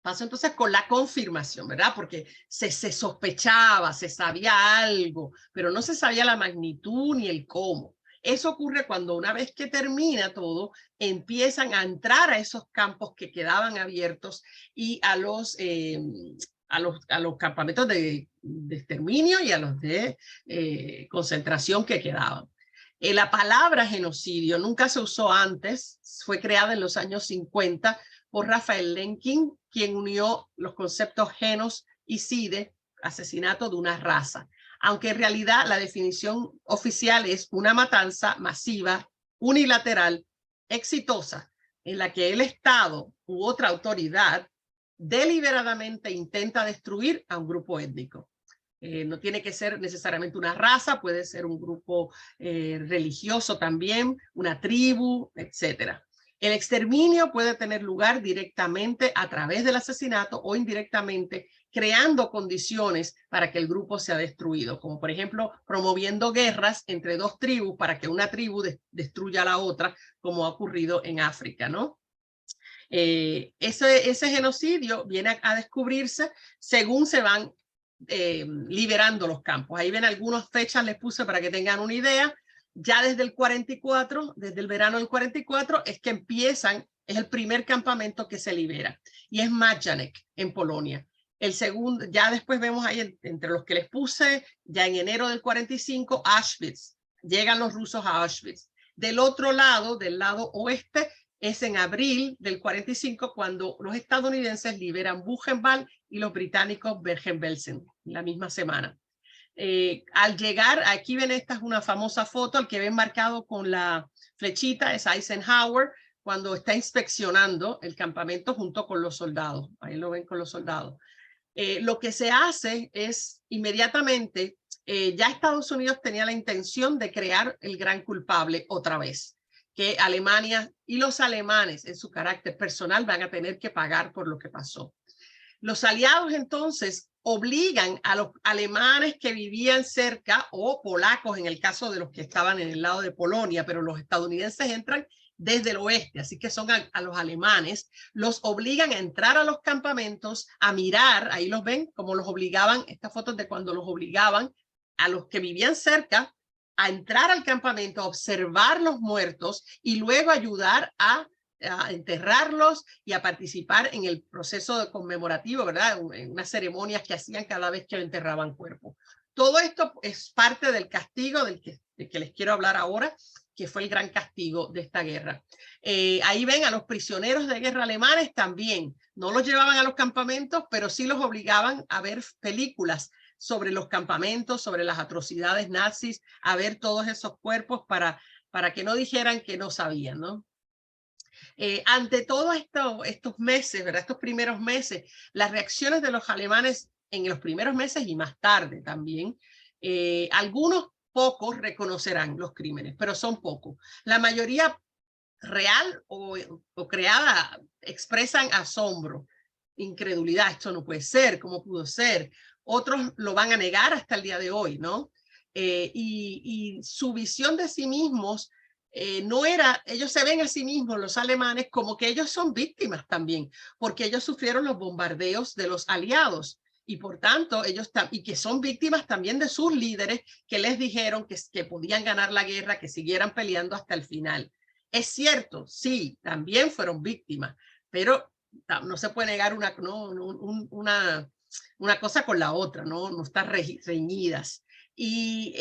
pasó entonces con la confirmación, ¿verdad? Porque se sospechaba, se sabía algo, pero no se sabía la magnitud ni el cómo. Eso ocurre cuando una vez que termina todo, empiezan a entrar a esos campos que quedaban abiertos y a los campamentos de exterminio y a los de concentración que quedaban. La palabra genocidio nunca se usó antes, fue creada en los años 50 por Raphael Lemkin, quien unió los conceptos genos y cide, asesinato de una raza. aunque en realidad la definición oficial es una matanza masiva, unilateral, exitosa, en la que el Estado u otra autoridad deliberadamente intenta destruir a un grupo étnico. No tiene que ser necesariamente una raza, puede ser un grupo religioso también, una tribu, etcétera. El exterminio puede tener lugar directamente a través del asesinato o indirectamente creando condiciones para que el grupo sea destruido, como por ejemplo promoviendo guerras entre dos tribus para que una tribu destruya a la otra, como ha ocurrido en África, ¿no? Ese genocidio viene a descubrirse según se van liberando los campos. Ahí ven algunas fechas, les puse para que tengan una idea. Ya desde el 44, desde el verano del 44, es que empiezan, es el primer campamento que se libera, y es Majdanek, en Polonia. El segundo, ya después vemos ahí, entre los que les puse, ya en enero del 45, Auschwitz. Llegan los rusos a Auschwitz. Del otro lado, del lado oeste, es en abril del 45 cuando los estadounidenses liberan Buchenwald y los británicos Bergen-Belsen, la misma semana. Al llegar, aquí ven, esta es una famosa foto, el que ven marcado con la flechita es Eisenhower cuando está inspeccionando el campamento junto con los soldados. Ahí lo ven con los soldados. Lo que se hace es inmediatamente, ya Estados Unidos tenía la intención de crear el gran culpable otra vez, que Alemania y los alemanes en su carácter personal van a tener que pagar por lo que pasó. Los aliados entonces obligan a los alemanes que vivían cerca, o polacos en el caso de los que estaban en el lado de Polonia, pero los estadounidenses entran desde el oeste, así que son a los alemanes, los obligan a entrar a los campamentos, a mirar, ahí los ven, como los obligaban, estas fotos de cuando los obligaban a los que vivían cerca a entrar al campamento, a observar los muertos y luego ayudar a enterrarlos y a participar en el proceso conmemorativo, ¿verdad? En unas ceremonias que hacían cada vez que enterraban cuerpos. Todo esto es parte del castigo del que les quiero hablar ahora, que fue el gran castigo de esta guerra. Ahí ven a los prisioneros de guerra alemanes también. No los llevaban a los campamentos, pero sí los obligaban a ver películas sobre los campamentos, sobre las atrocidades nazis, a ver todos esos cuerpos para que no dijeran que no sabían, ¿no? Ante todos estos meses, ¿verdad? Estos primeros meses, las reacciones de los alemanes en los primeros meses y más tarde también, algunos pocos reconocerán los crímenes, pero son pocos. La mayoría real o creada expresan asombro, incredulidad, esto no puede ser, ¿cómo pudo ser? Otros lo van a negar hasta el día de hoy, ¿no? Y su visión de sí mismos no era, ellos se ven a sí mismos, los alemanes, como que ellos son víctimas también, porque ellos sufrieron los bombardeos de los aliados y por tanto ellos y que son víctimas también de sus líderes que les dijeron que podían ganar la guerra, que siguieran peleando hasta el final. Es cierto, sí, también fueron víctimas, pero no se puede negar una cosa con la otra, no están reñidas. Y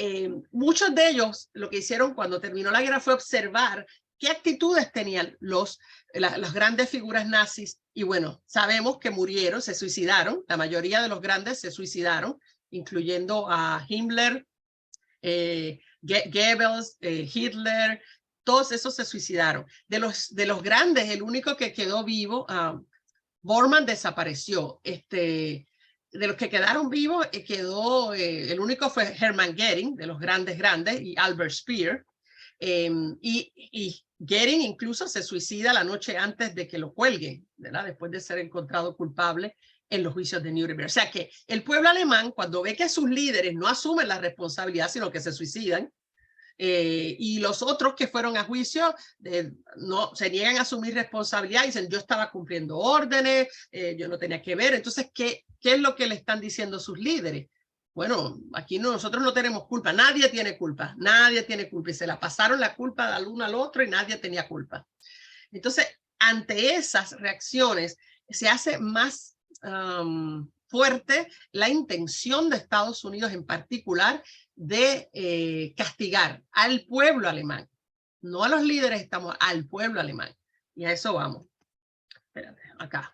muchos de ellos lo que hicieron cuando terminó la guerra fue observar qué actitudes tenían las grandes figuras nazis. Y bueno, sabemos que murieron, se suicidaron, la mayoría de los grandes se suicidaron, incluyendo a Himmler, Goebbels, Hitler, todos esos se suicidaron. De los grandes, el único que quedó vivo, Bormann desapareció. De los que quedaron vivos, el único fue Hermann Göring, de los grandes, y Albert Speer. Y Göring incluso se suicida la noche antes de que lo cuelguen, ¿verdad? Después de ser encontrado culpable en los juicios de Nuremberg. O sea que el pueblo alemán, cuando ve que sus líderes no asumen la responsabilidad, sino que se suicidan, y los otros que fueron a juicio no se niegan a asumir responsabilidad y dicen yo estaba cumpliendo órdenes, yo no tenía que ver. Entonces, ¿qué es lo que le están diciendo sus líderes? Bueno, aquí nosotros no tenemos culpa, nadie tiene culpa y se la pasaron la culpa del uno al otro y nadie tenía culpa. Entonces, ante esas reacciones se hace más fuerte la intención de Estados Unidos en particular de castigar al pueblo alemán, no a los líderes, estamos al pueblo alemán. Y a eso vamos. Espérate, acá.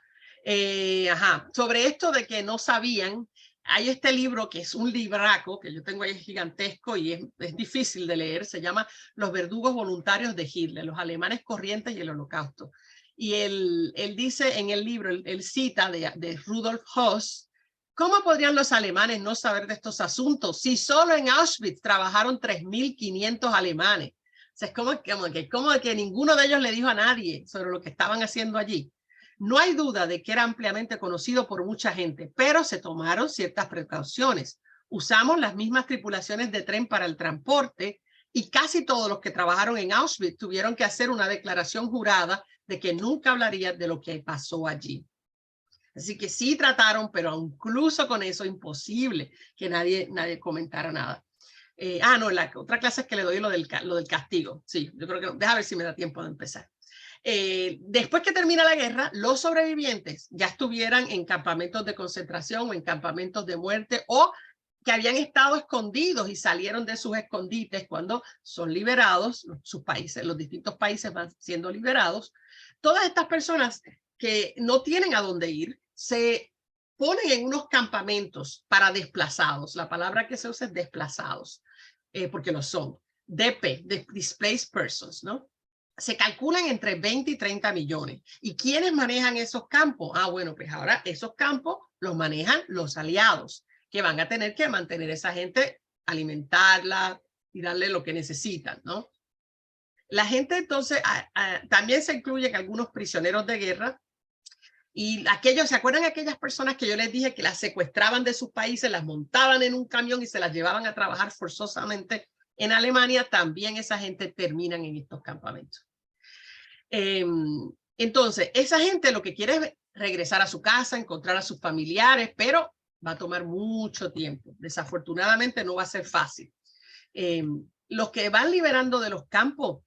Sobre esto de que no sabían, hay este libro que es un libraco, que yo tengo ahí gigantesco y es difícil de leer, se llama Los verdugos voluntarios de Hitler, los alemanes corrientes y el holocausto. Y él dice en el libro, él cita de Rudolf Höss, ¿cómo podrían los alemanes no saber de estos asuntos si solo en Auschwitz trabajaron 3.500 alemanes? O sea, es como que ninguno de ellos le dijo a nadie sobre lo que estaban haciendo allí. No hay duda de que era ampliamente conocido por mucha gente, pero se tomaron ciertas precauciones. Usamos las mismas tripulaciones de tren para el transporte y casi todos los que trabajaron en Auschwitz tuvieron que hacer una declaración jurada de que nunca hablarían de lo que pasó allí. Así que sí trataron, pero incluso con eso imposible que nadie comentara nada. No, la otra clase es que le doy lo del castigo. Sí, yo creo que, déjame ver si me da tiempo de empezar. Después que termina la guerra, los sobrevivientes ya estuvieran en campamentos de concentración o en campamentos de muerte o que habían estado escondidos y salieron de sus escondites cuando son liberados, sus países, los distintos países van siendo liberados. Todas estas personas que no tienen a dónde ir se ponen en unos campamentos para desplazados. La palabra que se usa es desplazados, porque lo son. DP, Displaced Persons, ¿no? Se calculan entre 20 y 30 millones. ¿Y quiénes manejan esos campos? Bueno, pues ahora esos campos los manejan los aliados, que van a tener que mantener a esa gente, alimentarla y darle lo que necesitan, ¿no? La gente entonces, también se incluyen algunos prisioneros de guerra y aquellos, ¿se acuerdan aquellas personas que yo les dije que las secuestraban de sus países, las montaban en un camión y se las llevaban a trabajar forzosamente en Alemania? También esa gente terminan en estos campamentos. Entonces, esa gente lo que quiere es regresar a su casa, encontrar a sus familiares, pero va a tomar mucho tiempo. Desafortunadamente no va a ser fácil. Los que van liberando de los campos,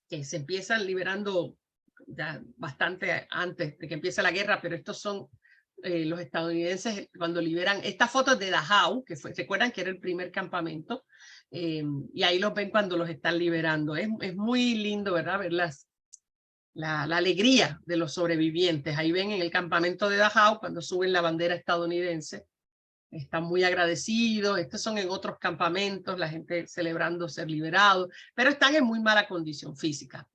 que se empiezan liberando ya bastante antes de que empiece la guerra, pero estos son los estadounidenses cuando liberan. Esta foto es de Dachau, que fue, recuerdan que era el primer campamento, y ahí los ven cuando los están liberando. Es muy lindo, ¿verdad? Ver la alegría de los sobrevivientes. Ahí ven en el campamento de Dachau cuando suben la bandera estadounidense. Están muy agradecidos. Estos son en otros campamentos, la gente celebrando ser liberado, pero están en muy mala condición física.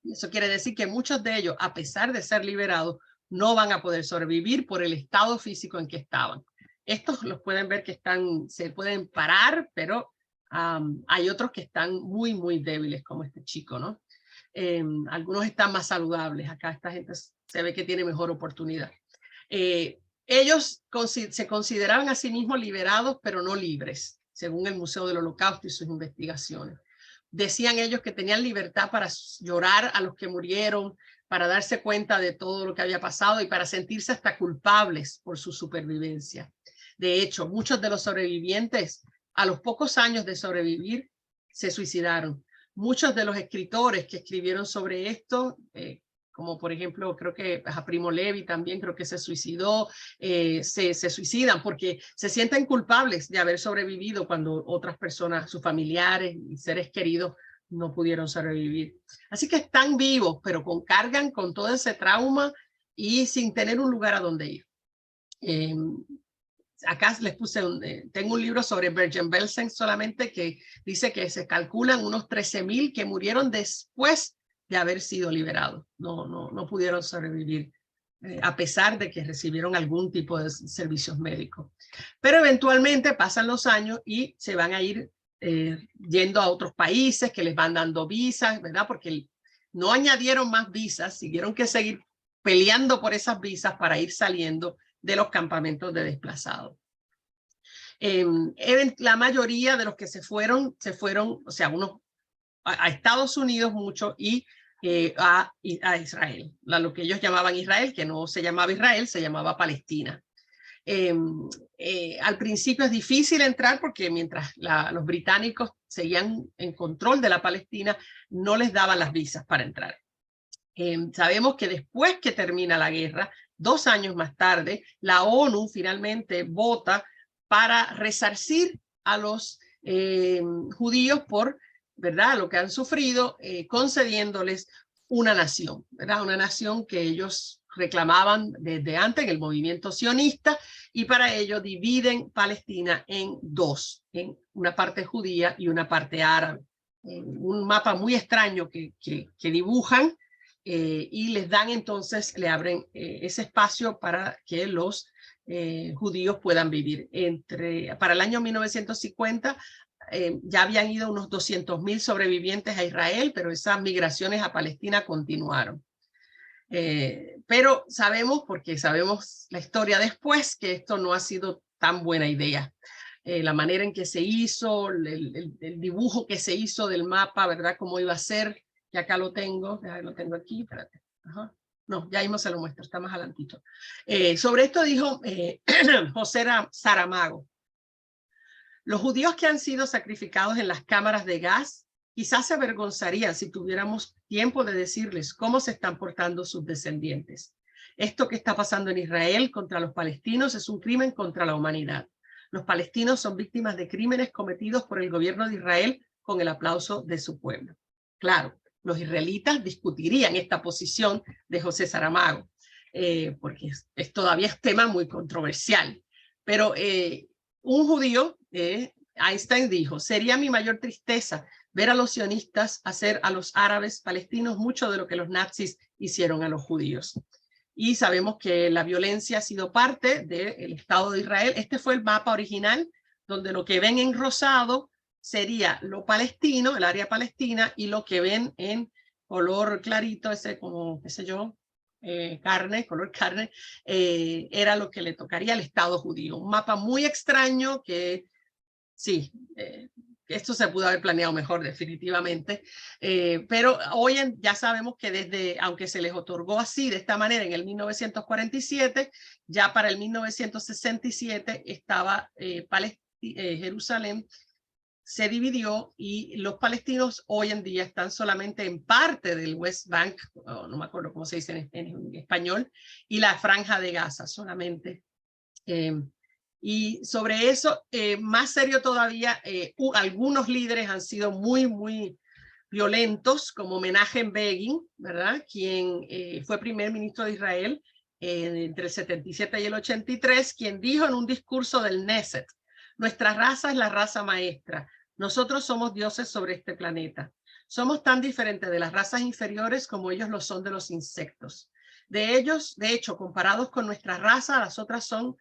Eso quiere decir que muchos de ellos, a pesar de ser liberados, no van a poder sobrevivir por el estado físico en que estaban. Estos los pueden ver que se pueden parar, pero hay otros que están muy, muy débiles, como este chico, ¿no? Algunos están más saludables. Acá esta gente se ve que tiene mejor oportunidad. Ellos se consideraban a sí mismos liberados, pero no libres, según el Museo del Holocausto y sus investigaciones. Decían ellos que tenían libertad para llorar a los que murieron, para darse cuenta de todo lo que había pasado y para sentirse hasta culpables por su supervivencia. De hecho, muchos de los sobrevivientes, a los pocos años de sobrevivir, se suicidaron. Muchos de los escritores que escribieron sobre esto, como por ejemplo, creo que a Primo Levi también creo que se suicidó, se suicidan porque se sienten culpables de haber sobrevivido cuando otras personas, sus familiares y seres queridos, no pudieron sobrevivir. Así que están vivos, pero cargan con todo ese trauma y sin tener un lugar a donde ir. Acá les puse, tengo un libro sobre Bergen-Belsen solamente que dice que se calculan unos 13.000 que murieron después de haber sido liberados. No pudieron sobrevivir a pesar de que recibieron algún tipo de servicios médicos. Pero eventualmente pasan los años y se van a ir yendo a otros países que les van dando visas, ¿verdad? Porque no añadieron más visas, siguieron que seguir peleando por esas visas para ir saliendo de los campamentos de desplazados. La mayoría de los que se fueron, o sea, unos a Estados Unidos mucho y a Israel, lo que ellos llamaban Israel, que no se llamaba Israel, se llamaba Palestina. Al principio es difícil entrar porque mientras los británicos seguían en control de la Palestina, no les daban las visas para entrar. Sabemos que después que termina la guerra, 2 años más tarde, la ONU finalmente vota para resarcir a los judíos por, ¿verdad?, lo que han sufrido, concediéndoles una nación, ¿verdad? Una nación que ellos reclamaban desde antes en el movimiento sionista, y para ello dividen Palestina en dos, en una parte judía y una parte árabe. Un mapa muy extraño que dibujan, y les dan entonces, le abren ese espacio para que los judíos puedan vivir. Para el año 1950 ya habían ido unos 200.000 sobrevivientes a Israel, pero esas migraciones a Palestina continuaron. Pero sabemos, porque sabemos la historia después, que esto no ha sido tan buena idea. La manera en que se hizo, el dibujo que se hizo del mapa, ¿verdad? Cómo iba a ser, que acá lo tengo aquí, espérate. Ajá. No, ya mismo se lo muestro, está más adelantito. Sobre esto dijo José Saramago: los judíos que han sido sacrificados en las cámaras de gas quizás se avergonzarían si tuviéramos tiempo de decirles cómo se están portando sus descendientes. Esto que está pasando en Israel contra los palestinos es un crimen contra la humanidad. Los palestinos son víctimas de crímenes cometidos por el gobierno de Israel con el aplauso de su pueblo. Claro, los israelitas discutirían esta posición de José Saramago, porque todavía es tema muy controversial. Pero un judío, Einstein, dijo: sería mi mayor tristeza ver a los sionistas hacer a los árabes palestinos mucho de lo que los nazis hicieron a los judíos. Y sabemos que la violencia ha sido parte del Estado de Israel. Este fue el mapa original, donde lo que ven en rosado sería lo palestino, el área palestina, y lo que ven en color clarito, ese como, qué sé yo, color carne, era lo que le tocaría al Estado judío. Un mapa muy extraño que sí, esto se pudo haber planeado mejor definitivamente, pero hoy ya sabemos que aunque se les otorgó así, de esta manera, en el 1947, ya para el 1967 estaba Jerusalén se dividió, y los palestinos hoy en día están solamente en parte del West Bank, no me acuerdo cómo se dice en español, y la Franja de Gaza solamente. Y sobre eso, más serio todavía, algunos líderes han sido muy violentos, como Menachem Begin, ¿verdad? Quien fue primer ministro de Israel entre el 77 y el 83, quien dijo en un discurso del Knesset: nuestra raza es la raza maestra. Nosotros somos dioses sobre este planeta. Somos tan diferentes de las razas inferiores como ellos lo son de los insectos. De hecho, comparados con nuestra raza, las otras son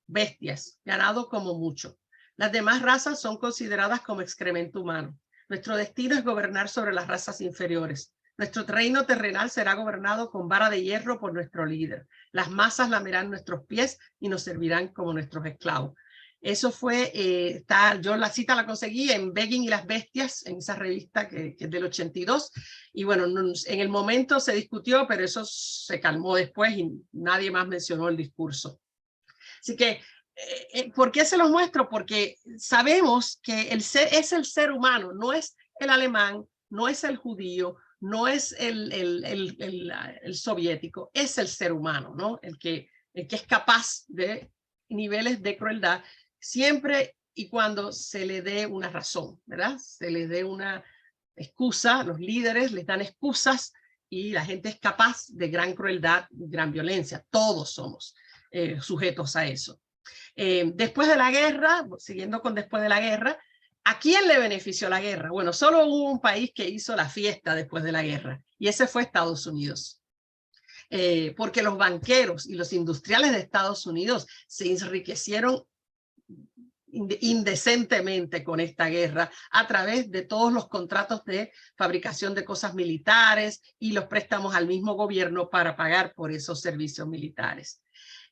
bestias, ganado como mucho. Las demás razas son consideradas como excremento humano. Nuestro destino es gobernar sobre las razas inferiores. Nuestro reino terrenal será gobernado con vara de hierro por nuestro líder. Las masas lamerán nuestros pies y nos servirán como nuestros esclavos. Eso fue, yo la cita la conseguí en Begin y las bestias, en esa revista que es del 82, y bueno, en el momento se discutió, pero eso se calmó después y nadie más mencionó el discurso. Así que, ¿por qué se los muestro? Porque sabemos que es el ser humano, no es el alemán, no es el judío, no es el soviético, es el ser humano, ¿no? El que es capaz de niveles de crueldad, siempre y cuando se le dé una razón, ¿verdad? Se le dé una excusa, los líderes les dan excusas y la gente es capaz de gran crueldad, gran violencia. Todos somos sujetos a eso. Después de la guerra, siguiendo con después de la guerra, ¿a quién le benefició la guerra? Bueno, solo hubo un país que hizo la fiesta después de la guerra, y ese fue Estados Unidos. Porque los banqueros y los industriales de Estados Unidos se enriquecieron indecentemente con esta guerra a través de todos los contratos de fabricación de cosas militares y los préstamos al mismo gobierno para pagar por esos servicios militares.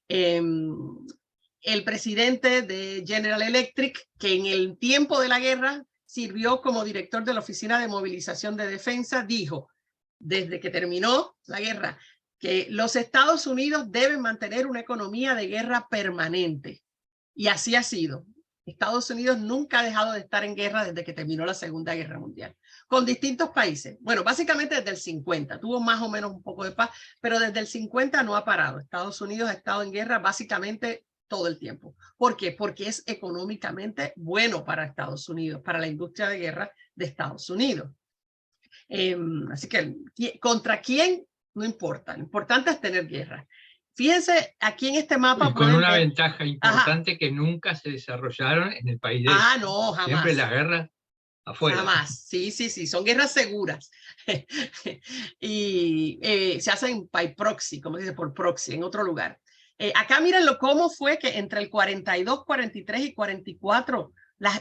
El presidente de General Electric, que en el tiempo de la guerra sirvió como director de la Oficina de Movilización de Defensa, dijo, desde que terminó la guerra, que los Estados Unidos deben mantener una economía de guerra permanente. Y así ha sido. Estados Unidos nunca ha dejado de estar en guerra desde que terminó la Segunda Guerra Mundial, con distintos países. Bueno, básicamente desde el 50, tuvo más o menos un poco de paz, pero desde el 50 no ha parado. Estados Unidos ha estado en guerra básicamente todo el tiempo. ¿Por qué? Porque es económicamente bueno para Estados Unidos, para la industria de guerra de Estados Unidos. Así que, ¿contra quién no importa. Lo importante es tener guerra. Fíjense, aquí en este mapa Y con pueden una ver, ventaja importante que nunca se desarrollaron en el país de ellos. no, Siempre jamás. las guerras afuera. Jamás, sí, son guerras seguras. Y se hacen by proxy, como se dice, por proxy, en otro lugar. Acá mírenlo cómo fue que entre el 42, 43 y 44,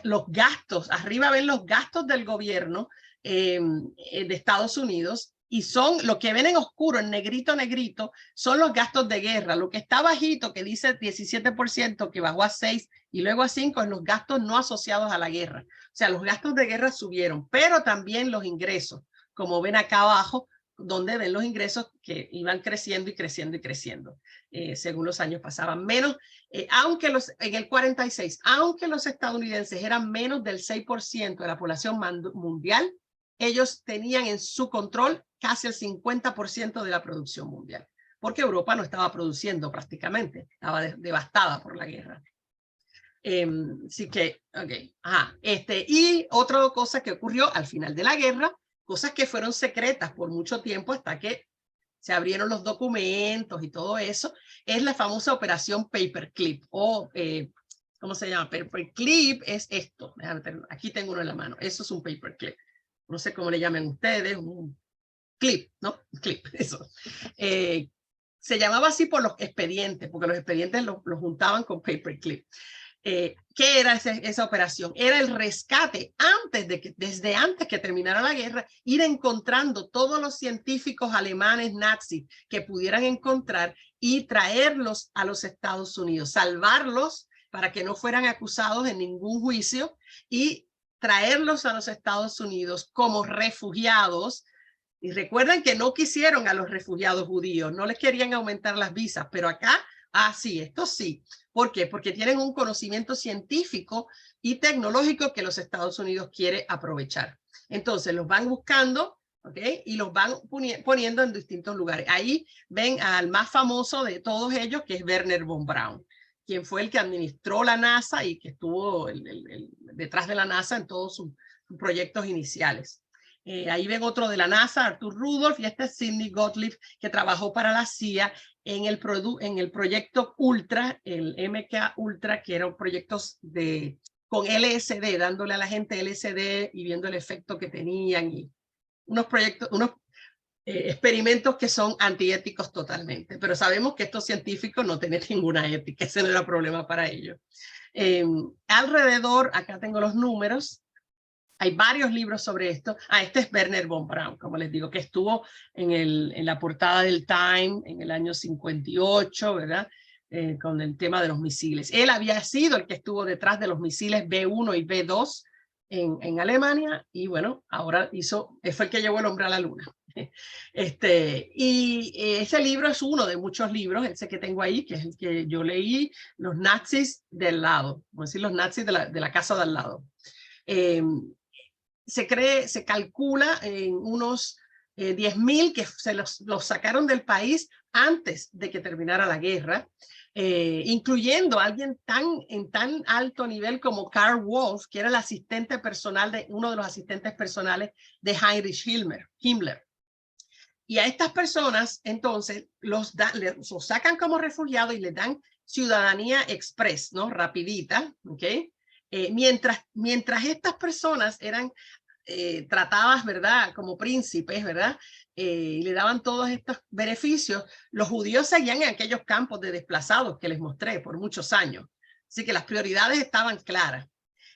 los gastos, arriba ven los gastos del gobierno de Estados Unidos, y son lo que ven en oscuro, en negrito, negrito, son los gastos de guerra. Lo que está bajito, que dice 17%, que bajó a 6 y luego a 5, es los gastos no asociados a la guerra. O sea, los gastos de guerra subieron, pero también los ingresos, como ven acá abajo, donde ven los ingresos que iban creciendo y creciendo y creciendo, según los años pasaban. Menos, aunque en el 46, aunque los estadounidenses eran menos del 6% de la población mundial, ellos tenían en su control casi el 50% de la producción mundial, porque Europa no estaba produciendo prácticamente, estaba devastada por la guerra. Así que, y otra cosa que ocurrió al final de la guerra, cosas que fueron secretas por mucho tiempo hasta que se abrieron los documentos y todo eso, es la famosa operación Paperclip, o ¿cómo se llama? Paperclip es esto. Aquí tengo uno en la mano. Eso es un paperclip. No sé cómo le llaman ustedes, un clip, ¿no? Clip, eso. Se llamaba así por los expedientes, porque los expedientes los juntaban con paperclip. ¿Qué era esa operación? Era el rescate desde antes que terminara la guerra, ir encontrando todos los científicos alemanes nazis que pudieran encontrar y traerlos a los Estados Unidos, salvarlos para que no fueran acusados en ningún juicio y traerlos a los Estados Unidos como refugiados. Y recuerden que no quisieron a los refugiados judíos, no les querían aumentar las visas, pero acá, sí, esto sí. ¿Por qué? Porque tienen un conocimiento científico y tecnológico que los Estados Unidos quiere aprovechar. Entonces los van buscando, ¿ok? Y los van poniendo en distintos lugares. Ahí ven al más famoso de todos ellos, que es Wernher von Braun, quien fue el que administró la NASA y que estuvo detrás de la NASA en todos sus proyectos iniciales. Ahí ven otro de la NASA, Arthur Rudolph, y este es Sidney Gottlieb, que trabajó para la CIA en el proyecto Ultra, el MK Ultra, que eran proyectos con LSD, dándole a la gente LSD y viendo el efecto que tenían, y unos experimentos que son antiéticos totalmente, pero sabemos que estos científicos no tienen ninguna ética, ese no era problema para ellos. Alrededor, acá tengo los números, hay varios libros sobre esto. Este es Wernher von Braun, como les digo, que estuvo en la portada del Time en el año 58, ¿verdad? Con el tema de los misiles. Él había sido el que estuvo detrás de los misiles B-1 y B-2 en Alemania, y bueno, ahora fue el que llevó el hombre a la luna. Y ese libro es uno de muchos libros, ese que tengo ahí, que es el que yo leí, Los nazis del lado, vamos a decir, los nazis de la casa de al lado. Se calcula en unos 10.000 que se los sacaron del país antes de que terminara la guerra, incluyendo a alguien en tan alto nivel como Karl Wolf, que era el asistente personal uno de los asistentes personales de Heinrich Himmler. Y a estas personas, entonces, los sacan como refugiados y les dan ciudadanía express, ¿no? Rapidita, ¿ok? Mientras estas personas eran tratadas, ¿verdad? Como príncipes, ¿verdad? Y le daban todos estos beneficios, los judíos seguían en aquellos campos de desplazados que les mostré por muchos años. Así que las prioridades estaban claras.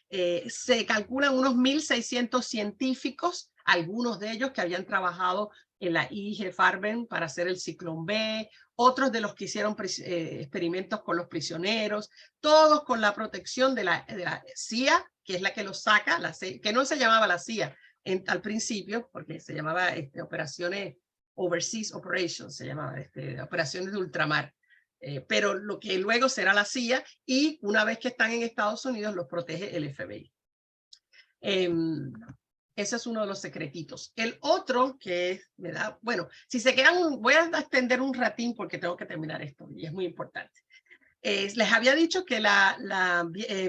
Se calculan unos 1.600 científicos, algunos de ellos que habían trabajado en la IG Farben para hacer el Ciclón B, otros de los que hicieron experimentos con los prisioneros, todos con la protección de la CIA, que es la que los saca, que no se llamaba la CIA al principio, porque se llamaba operaciones Overseas Operations, se llamaba operaciones de ultramar. Pero lo que luego será la CIA, y una vez que están en Estados Unidos los protege el FBI. Ese es uno de los secretitos. El otro que me da, bueno, si se quedan, voy a extender un ratín porque tengo que terminar esto y es muy importante. Les había dicho que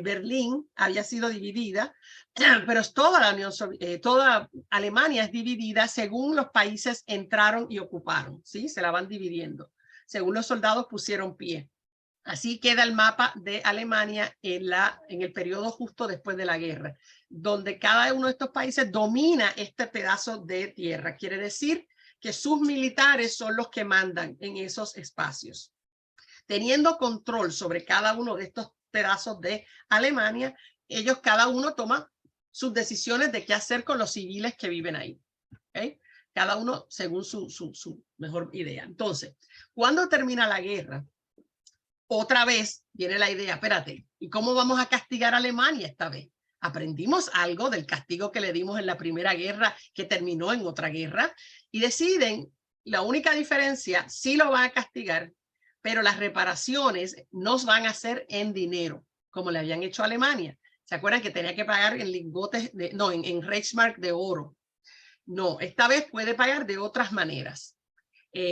Berlín había sido dividida, pero toda Alemania es dividida según los países entraron y ocuparon, ¿sí? Se la van dividiendo, según los soldados pusieron pie. Así queda el mapa de Alemania en el periodo justo después de la guerra, donde cada uno de estos países domina este pedazo de tierra. Quiere decir que sus militares son los que mandan en esos espacios. Teniendo control sobre cada uno de estos pedazos de Alemania, ellos cada uno toma sus decisiones de qué hacer con los civiles que viven ahí. ¿Okay? Cada uno según su mejor idea. Entonces, cuando termina la guerra, otra vez viene la idea, espérate, ¿y cómo vamos a castigar a Alemania esta vez? Aprendimos algo del castigo que le dimos en la primera guerra que terminó en otra guerra y deciden, la única diferencia, sí lo van a castigar, pero las reparaciones no van a ser en dinero, como le habían hecho a Alemania. ¿Se acuerdan que tenía que pagar en lingotes, en Reichsmark de oro? No, esta vez puede pagar de otras maneras.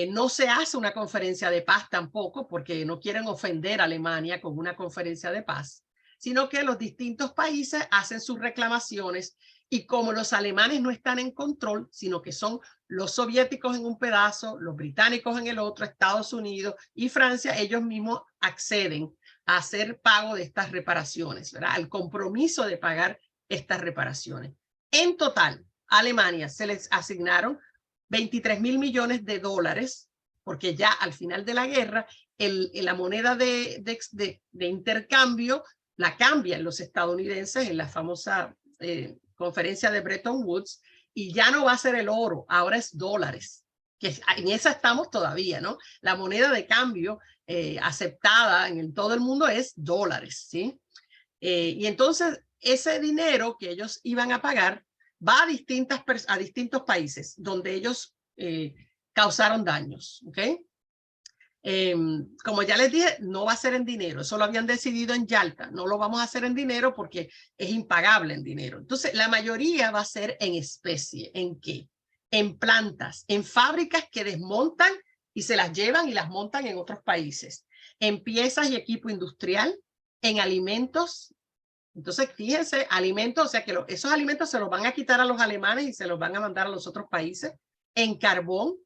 No se hace una conferencia de paz tampoco, porque no quieren ofender a Alemania con una conferencia de paz, sino que los distintos países hacen sus reclamaciones y como los alemanes no están en control, sino que son los soviéticos en un pedazo, los británicos en el otro, Estados Unidos y Francia, ellos mismos acceden a hacer pago de estas reparaciones, ¿verdad? El compromiso de pagar estas reparaciones. En total, a Alemania se les asignaron 23.000 millones de dólares, porque ya al final de la guerra, la moneda de intercambio la cambian los estadounidenses en la famosa conferencia de Bretton Woods, y ya no va a ser el oro, ahora es dólares, que en esa estamos todavía, ¿no? La moneda de cambio aceptada en todo el mundo es dólares, ¿sí? Y entonces ese dinero que ellos iban a pagar va a distintos países donde ellos causaron daños, ¿ok? Como ya les dije, no va a ser en dinero, eso lo habían decidido en Yalta, no lo vamos a hacer en dinero porque es impagable en dinero. Entonces, la mayoría va a ser en especie. ¿En qué? En plantas, en fábricas que desmontan y se las llevan y las montan en otros países, en piezas y equipo industrial, en alimentos. Entonces, fíjense, alimentos, o sea que esos alimentos se los van a quitar a los alemanes y se los van a mandar a los otros países, en carbón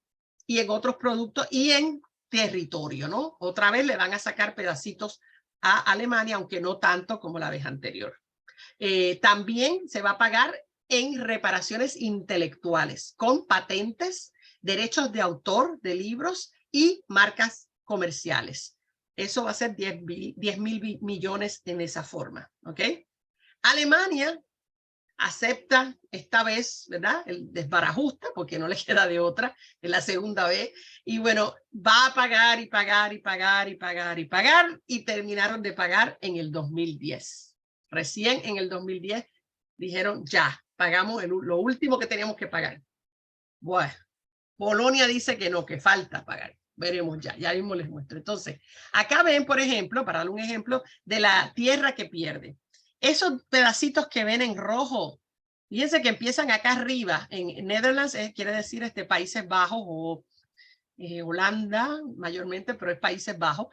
y en otros productos y en territorio, ¿no? Otra vez le van a sacar pedacitos a Alemania, aunque no tanto como la vez anterior. También se va a pagar en reparaciones intelectuales, con patentes, derechos de autor de libros y marcas comerciales. Eso va a ser 10.000 millones en esa forma, ¿ok? Alemania acepta esta vez, ¿verdad? El desbarajusta, porque no le queda de otra, en la segunda vez, y bueno, va a pagar y pagar y pagar y pagar y pagar, y terminaron de pagar en el 2010. Recién en el 2010 dijeron, ya, pagamos lo último que teníamos que pagar. Bueno, Polonia dice que no, que falta pagar. Veremos ya mismo les muestro. Entonces, acá ven, por ejemplo, para dar un ejemplo de la tierra que pierde. Esos pedacitos que ven en rojo, fíjense que empiezan acá arriba, en Netherlands, quiere decir Países Bajos o Holanda mayormente, pero es Países Bajos.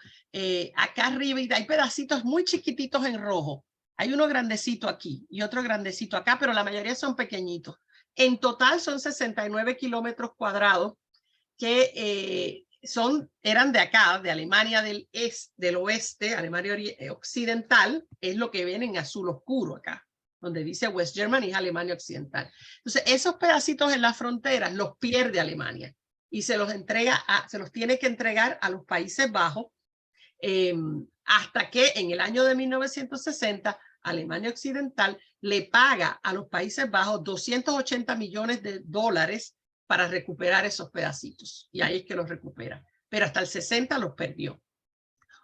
Acá arriba y hay pedacitos muy chiquititos en rojo. Hay uno grandecito aquí y otro grandecito acá, pero la mayoría son pequeñitos. En total son 69 kilómetros cuadrados que eran de acá, de Alemania del oeste, Alemania occidental, es lo que ven en azul oscuro acá, donde dice West Germany, es Alemania occidental. Entonces, esos pedacitos en las fronteras los pierde Alemania y se los tiene que entregar a los Países Bajos hasta que en el año de 1960 Alemania occidental le paga a los Países Bajos 280 millones de dólares para recuperar esos pedacitos. Y ahí es que los recupera. Pero hasta el 60 los perdió.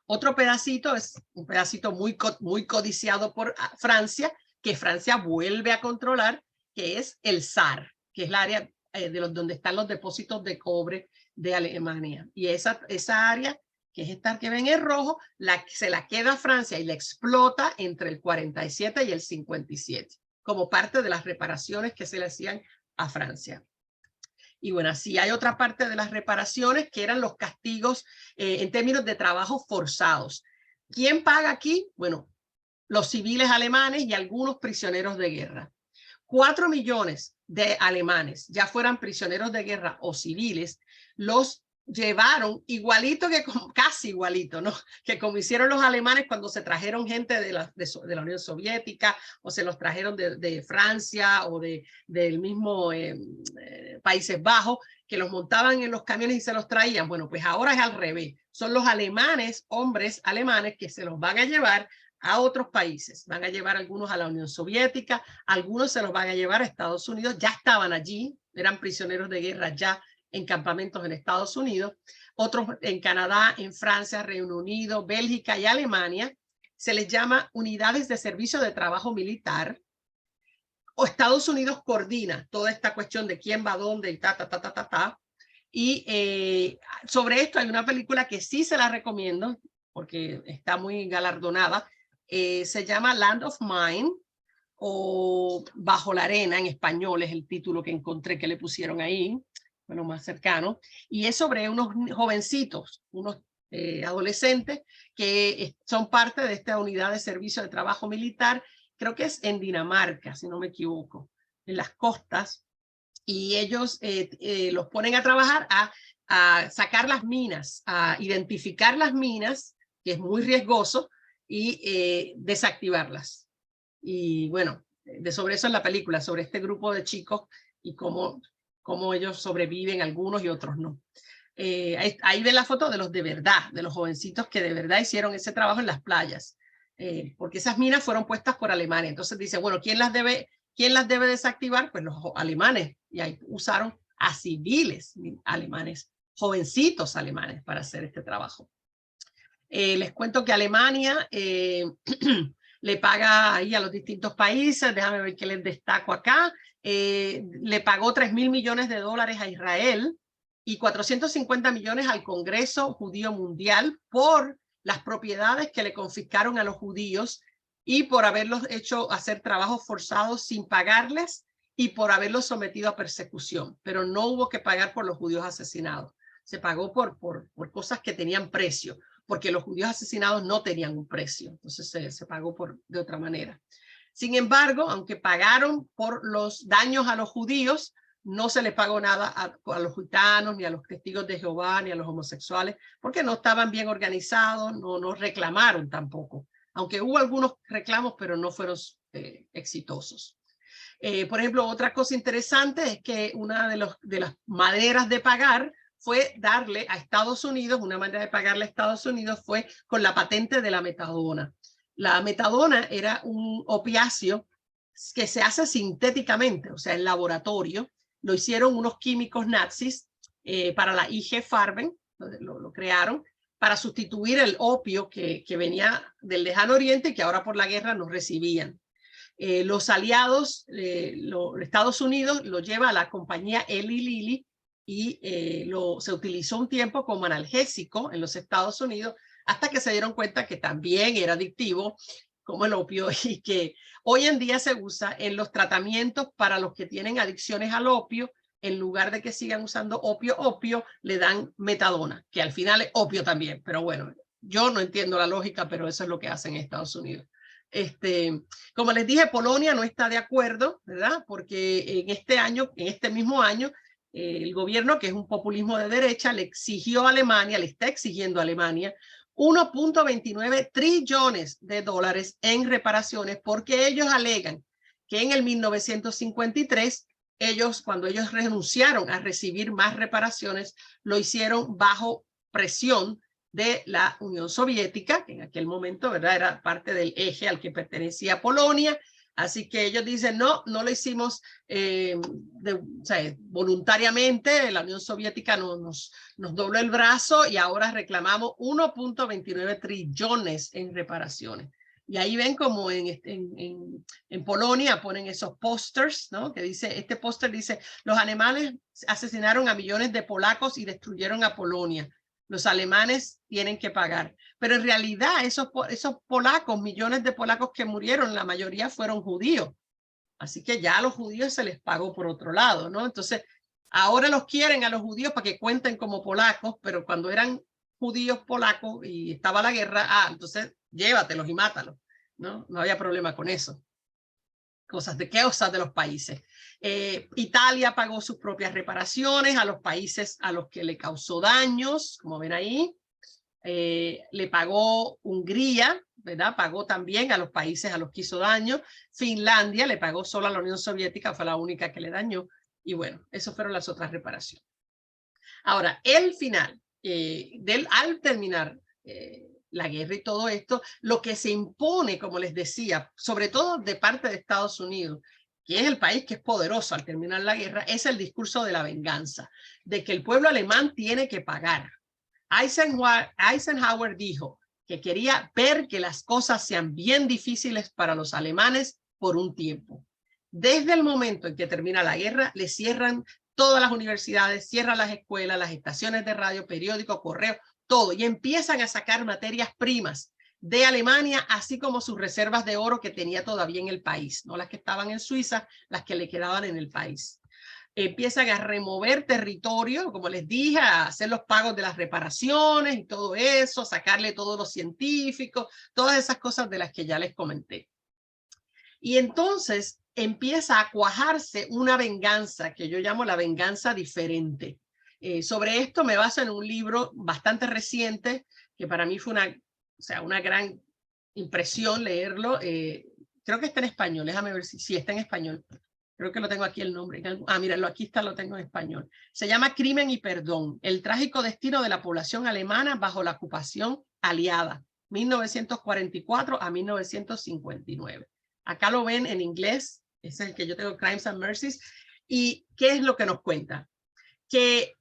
Otro pedacito es un pedacito muy codiciado por Francia, que Francia vuelve a controlar, que es el Saar, que es el área donde están los depósitos de cobre de Alemania. Y esa área, que es esta que ven en rojo, se la queda a Francia y la explota entre el 47 y el 57, como parte de las reparaciones que se le hacían a Francia. Y bueno, así hay otra parte de las reparaciones que eran los castigos en términos de trabajos forzados. ¿Quién paga aquí? Bueno, los civiles alemanes y algunos prisioneros de guerra. 4 millones de alemanes, ya fueran prisioneros de guerra o civiles, los llevaron igualito que, casi igualito, ¿no? Que como hicieron los alemanes cuando se trajeron gente de la Unión Soviética o se los trajeron de Francia o del mismo Países Bajos, que los montaban en los camiones y se los traían. Bueno, pues ahora es al revés. Son los alemanes, hombres alemanes, que se los van a llevar a otros países. Van a llevar algunos a la Unión Soviética, algunos se los van a llevar a Estados Unidos, ya estaban allí, eran prisioneros de guerra ya en campamentos en Estados Unidos, otros en Canadá, en Francia, Reino Unido, Bélgica y Alemania. Se les llama unidades de servicio de trabajo militar, o Estados Unidos coordina toda esta cuestión de quién va a dónde y ta. Y sobre esto hay una película que sí se la recomiendo, porque está muy galardonada, se llama Land of Mine, o Bajo la Arena en español, es el título que encontré que le pusieron ahí, bueno, más cercano, y es sobre unos jovencitos, unos adolescentes que son parte de esta unidad de servicio de trabajo militar, creo que es en Dinamarca, si no me equivoco, en las costas, y ellos los ponen a trabajar a sacar las minas, a identificar las minas, que es muy riesgoso, y desactivarlas. Y bueno, sobre eso es la película, sobre este grupo de chicos y cómo ellos sobreviven, algunos y otros no. Ahí ven la foto de los de verdad, de los jovencitos que de verdad hicieron ese trabajo en las playas, porque esas minas fueron puestas por Alemania. Entonces dice, bueno, ¿quién las debe desactivar? Pues los alemanes, y ahí usaron a civiles alemanes, jovencitos alemanes, para hacer este trabajo. Les cuento que Alemania le paga ahí a los distintos países, déjame ver qué les destaco acá, le pagó 3.000 millones de dólares a Israel y 450 millones al Congreso Judío Mundial por las propiedades que le confiscaron a los judíos y por haberlos hecho hacer trabajos forzados sin pagarles y por haberlos sometido a persecución, pero no hubo que pagar por los judíos asesinados, se pagó por cosas que tenían precio, porque los judíos asesinados no tenían un precio, entonces se pagó de otra manera. Sin embargo, aunque pagaron por los daños a los judíos, no se les pagó nada a los gitanos, ni a los testigos de Jehová, ni a los homosexuales, porque no estaban bien organizados, no reclamaron tampoco, aunque hubo algunos reclamos, pero no fueron exitosos. Por ejemplo, otra cosa interesante es que una de las maneras de pagar fue darle a Estados Unidos, una manera de pagarle a Estados Unidos fue con la patente de la metadona. La metadona era un opiáceo que se hace sintéticamente, o sea, en laboratorio. Lo hicieron unos químicos nazis para la IG Farben, lo crearon para sustituir el opio que venía del lejano oriente y que ahora por la guerra no recibían. Los aliados, Estados Unidos lo lleva a la compañía Eli Lilly, y se utilizó un tiempo como analgésico en los Estados Unidos hasta que se dieron cuenta que también era adictivo como el opio y que hoy en día se usa en los tratamientos para los que tienen adicciones al opio. En lugar de que sigan usando opio, le dan metadona, que al final es opio también, pero bueno, yo no entiendo la lógica, pero eso es lo que hacen en Estados Unidos. Como les dije, Polonia no está de acuerdo, ¿verdad? Porque en este mismo año, el gobierno, que es un populismo de derecha, le está exigiendo a Alemania 1.29 trillones de dólares en reparaciones, porque ellos alegan que en el 1953, cuando ellos renunciaron a recibir más reparaciones, lo hicieron bajo presión de la Unión Soviética, que en aquel momento, ¿verdad?, era parte del eje al que pertenecía Polonia. Así que ellos dicen, no lo hicimos voluntariamente, la Unión Soviética nos dobló el brazo y ahora reclamamos 1.29 trillones en reparaciones. Y ahí ven como en Polonia ponen esos pósters, ¿no? Que dice, este póster dice, los alemanes asesinaron a millones de polacos y destruyeron a Polonia. Los alemanes tienen que pagar. Pero en realidad esos polacos, millones de polacos que murieron, la mayoría fueron judíos. Así que ya a los judíos se les pagó por otro lado, ¿no? Entonces, ahora los quieren a los judíos para que cuenten como polacos, pero cuando eran judíos polacos y estaba la guerra, entonces llévatelos y mátalos, ¿no? No había problema con eso. Cosas de los países. Italia pagó sus propias reparaciones a los países a los que le causó daños, como ven ahí. Le pagó Hungría, ¿verdad? Pagó también a los países a los que hizo daño. Finlandia le pagó solo a la Unión Soviética, fue la única que le dañó. Y bueno, esas fueron las otras reparaciones. Ahora, el final, al terminar la guerra y todo esto, lo que se impone, como les decía, sobre todo de parte de Estados Unidos, que es el país que es poderoso al terminar la guerra, es el discurso de la venganza, de que el pueblo alemán tiene que pagar. Eisenhower dijo que quería ver que las cosas sean bien difíciles para los alemanes por un tiempo. Desde el momento en que termina la guerra, le cierran todas las universidades, cierran las escuelas, las estaciones de radio, periódico, correo, todo, y empiezan a sacar materias primas de Alemania, así como sus reservas de oro que tenía todavía en el país, no las que estaban en Suiza, las que le quedaban en el país. Empiezan a remover territorio, como les dije, a hacer los pagos de las reparaciones y todo eso, sacarle todos los científicos, todas esas cosas de las que ya les comenté. Y entonces empieza a cuajarse una venganza que yo llamo la venganza diferente. Sobre esto me baso en un libro bastante reciente, que para mí fue una gran impresión leerlo. Creo que está en español, déjame ver si está en español. Creo que lo tengo aquí el nombre. Mírenlo, aquí está, lo tengo en español. Se llama Crimen y Perdón, el trágico destino de la población alemana bajo la ocupación aliada, 1944 a 1959. Acá lo ven en inglés, es el que yo tengo, Crimes and Mercies. ¿Y qué es lo que nos cuenta? Que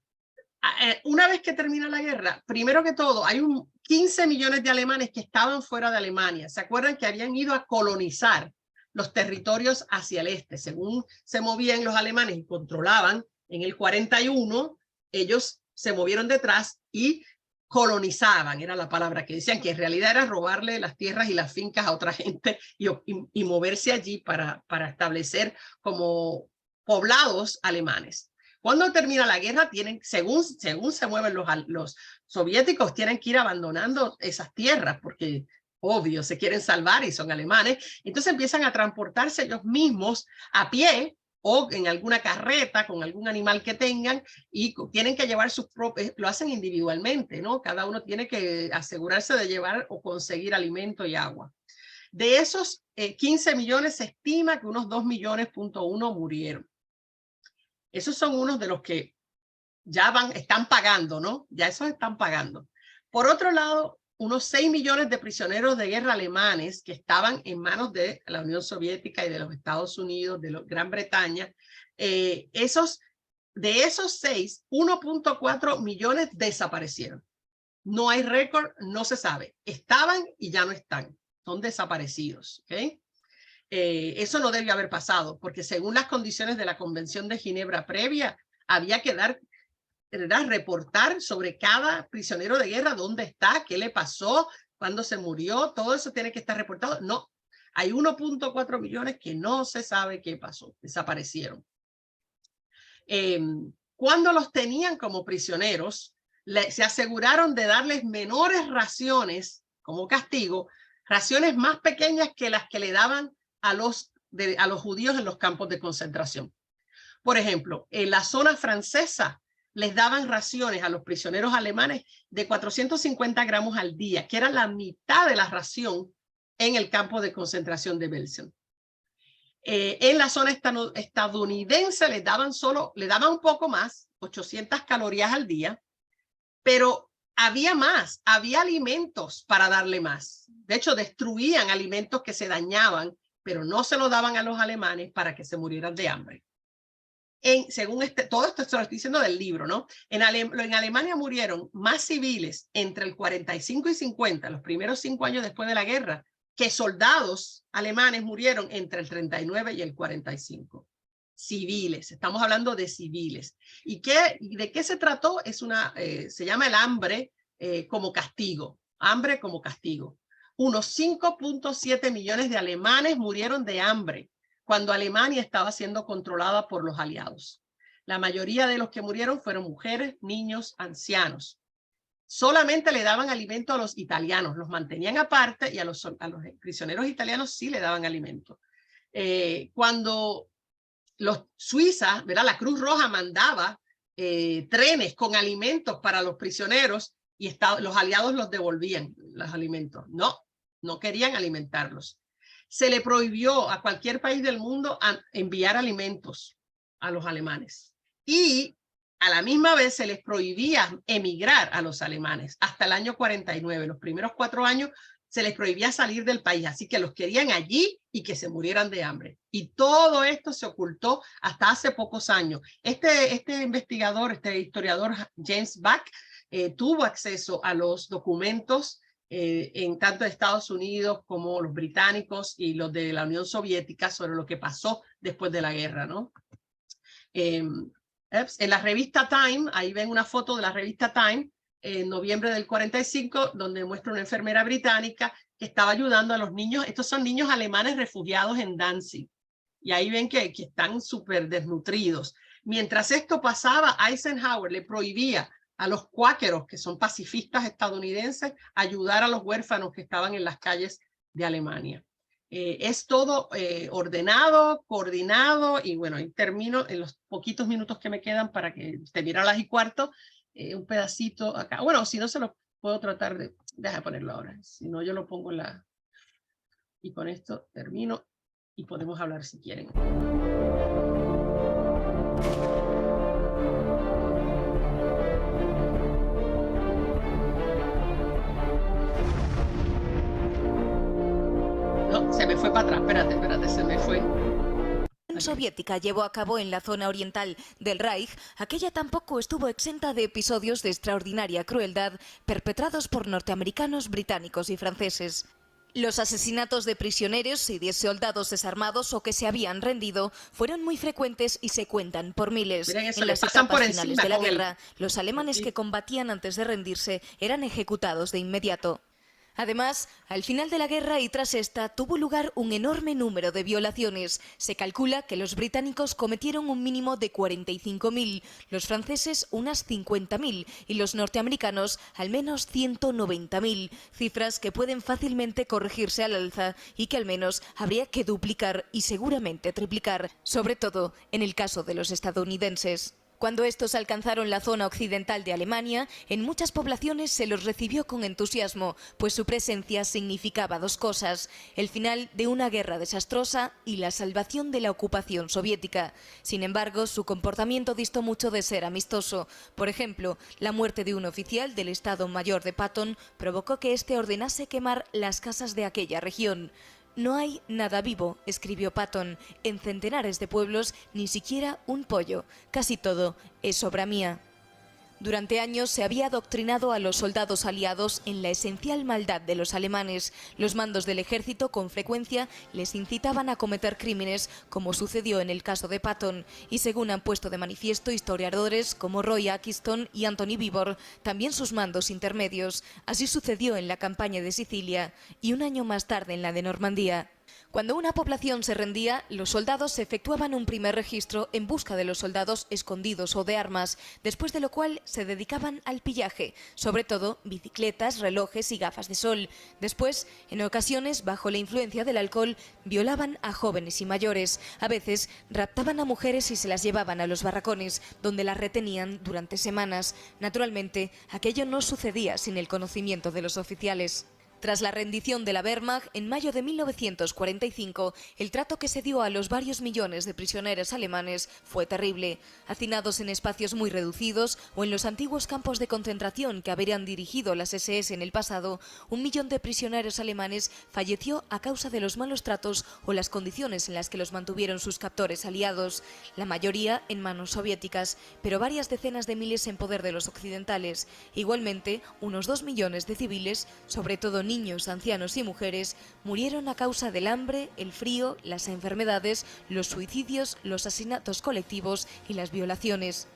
una vez que termina la guerra, primero que todo, hay 15 millones de alemanes que estaban fuera de Alemania. ¿Se acuerdan que habían ido a colonizar los territorios hacia el este? Según se movían los alemanes y controlaban, en el 41, ellos se movieron detrás y colonizaban, era la palabra que decían, que en realidad era robarle las tierras y las fincas a otra gente y moverse allí para establecer como poblados alemanes. Cuando termina la guerra, según se mueven los soviéticos, tienen que ir abandonando esas tierras porque, obvio, se quieren salvar y son alemanes. Entonces empiezan a transportarse ellos mismos a pie o en alguna carreta con algún animal que tengan y tienen que llevar sus propios, lo hacen individualmente, ¿no? Cada uno tiene que asegurarse de llevar o conseguir alimento y agua. De esos 15 millones se estima que unos 2,1 millones murieron. Esos son unos de los que ya están pagando, ¿no? Ya esos están pagando. Por otro lado, unos 6 millones de prisioneros de guerra alemanes que estaban en manos de la Unión Soviética y de los Estados Unidos, de Gran Bretaña, de esos 6, 1.4 millones desaparecieron. No hay récord, no se sabe. Estaban y ya no están. Son desaparecidos, ¿ok? Eso no debe haber pasado, porque según las condiciones de la Convención de Ginebra previa, había que reportar sobre cada prisionero de guerra, dónde está, qué le pasó, cuándo se murió, todo eso tiene que estar reportado. No, hay 1.4 millones que no se sabe qué pasó, desaparecieron. Cuando los tenían como prisioneros, se aseguraron de darles menores raciones como castigo, raciones más pequeñas que las que le daban a los judíos en los campos de concentración. Por ejemplo, en la zona francesa les daban raciones a los prisioneros alemanes de 450 gramos al día, que era la mitad de la ración en el campo de concentración de Belsen. En la zona estadounidense le daban un poco más, 800 calorías al día, pero había más, había alimentos para darle más. De hecho, destruían alimentos que se dañaban, pero no se lo daban a los alemanes para que se murieran de hambre. Según todo esto se lo estoy diciendo del libro, ¿no? En Alemania murieron más civiles entre el 45 y 50, los primeros 5 años después de la guerra, que soldados alemanes murieron entre el 39 y el 45. Civiles, estamos hablando de civiles. ¿Y de qué se trató? Se llama el hambre como castigo. Hambre como castigo. Unos 5.7 millones de alemanes murieron de hambre cuando Alemania estaba siendo controlada por los aliados. La mayoría de los que murieron fueron mujeres, niños, ancianos. Solamente le daban alimento a los italianos, los mantenían aparte y a los prisioneros italianos sí le daban alimento. Cuando los Suiza, ¿verdad? La Cruz Roja mandaba trenes con alimentos para los prisioneros y los aliados los devolvían los alimentos. No querían alimentarlos. Se le prohibió a cualquier país del mundo enviar alimentos a los alemanes y a la misma vez se les prohibía emigrar a los alemanes hasta el año 49. Los primeros 4 años se les prohibía salir del país, así que los querían allí y que se murieran de hambre. Y todo esto se ocultó hasta hace pocos años. Este investigador, este historiador James Back, tuvo acceso a los documentos en tanto de Estados Unidos como los británicos y los de la Unión Soviética sobre lo que pasó después de la guerra, ¿no? En la revista Time, ahí ven una foto de la revista Time, en noviembre del 45, donde muestra una enfermera británica que estaba ayudando a los niños. Estos son niños alemanes refugiados en Danzig. Y ahí ven que están súper desnutridos. Mientras esto pasaba, Eisenhower le prohibía a los cuáqueros, que son pacifistas estadounidenses, ayudar a los huérfanos que estaban en las calles de Alemania. Es todo ordenado, coordinado, y bueno, y termino en los poquitos minutos que me quedan para que termine a las 1:15, un pedacito acá. Bueno, si no se lo puedo tratar de... Deja ponerlo ahora, si no yo lo pongo en la... Y con esto termino y podemos hablar si quieren. No, se me fue para atrás, espérate, se me fue. La Unión Soviética llevó a cabo en la zona oriental del Reich, aquella tampoco estuvo exenta de episodios de extraordinaria crueldad perpetrados por norteamericanos, británicos y franceses. Los asesinatos de prisioneros y de soldados desarmados o que se habían rendido fueron muy frecuentes y se cuentan por miles. En las etapas finales de la guerra, los alemanes que combatían antes de rendirse eran ejecutados de inmediato. Además, al final de la guerra y tras esta, tuvo lugar un enorme número de violaciones. Se calcula que los británicos cometieron un mínimo de 45.000, los franceses unas 50.000 y los norteamericanos al menos 190.000, cifras que pueden fácilmente corregirse al alza y que al menos habría que duplicar y seguramente triplicar, sobre todo en el caso de los estadounidenses. Cuando estos alcanzaron la zona occidental de Alemania, en muchas poblaciones se los recibió con entusiasmo, pues su presencia significaba 2 cosas: el final de una guerra desastrosa y la salvación de la ocupación soviética. Sin embargo, su comportamiento distó mucho de ser amistoso. Por ejemplo, la muerte de un oficial del Estado Mayor de Patton provocó que éste ordenase quemar las casas de aquella región. «No hay nada vivo», escribió Patton, «en centenares de pueblos, ni siquiera un pollo. Casi todo es obra mía». Durante años se había adoctrinado a los soldados aliados en la esencial maldad de los alemanes. Los mandos del ejército con frecuencia les incitaban a cometer crímenes, como sucedió en el caso de Patton, y según han puesto de manifiesto historiadores como Roy Atkinson y Anthony Beevor, también sus mandos intermedios. Así sucedió en la campaña de Sicilia y un año más tarde en la de Normandía. Cuando una población se rendía, los soldados efectuaban un primer registro en busca de los soldados escondidos o de armas, después de lo cual se dedicaban al pillaje, sobre todo bicicletas, relojes y gafas de sol. Después, en ocasiones, bajo la influencia del alcohol, violaban a jóvenes y mayores. A veces, raptaban a mujeres y se las llevaban a los barracones, donde las retenían durante semanas. Naturalmente, aquello no sucedía sin el conocimiento de los oficiales. Tras la rendición de la Wehrmacht, en mayo de 1945, el trato que se dio a los varios millones de prisioneros alemanes fue terrible. Hacinados en espacios muy reducidos o en los antiguos campos de concentración que habrían dirigido las SS en el pasado, 1 millón de prisioneros alemanes falleció a causa de los malos tratos o las condiciones en las que los mantuvieron sus captores aliados. La mayoría en manos soviéticas, pero varias decenas de miles en poder de los occidentales. Igualmente, unos 2 millones de civiles, sobre todo niños, ancianos y mujeres, murieron a causa del hambre, el frío, las enfermedades, los suicidios, los asesinatos colectivos y las violaciones.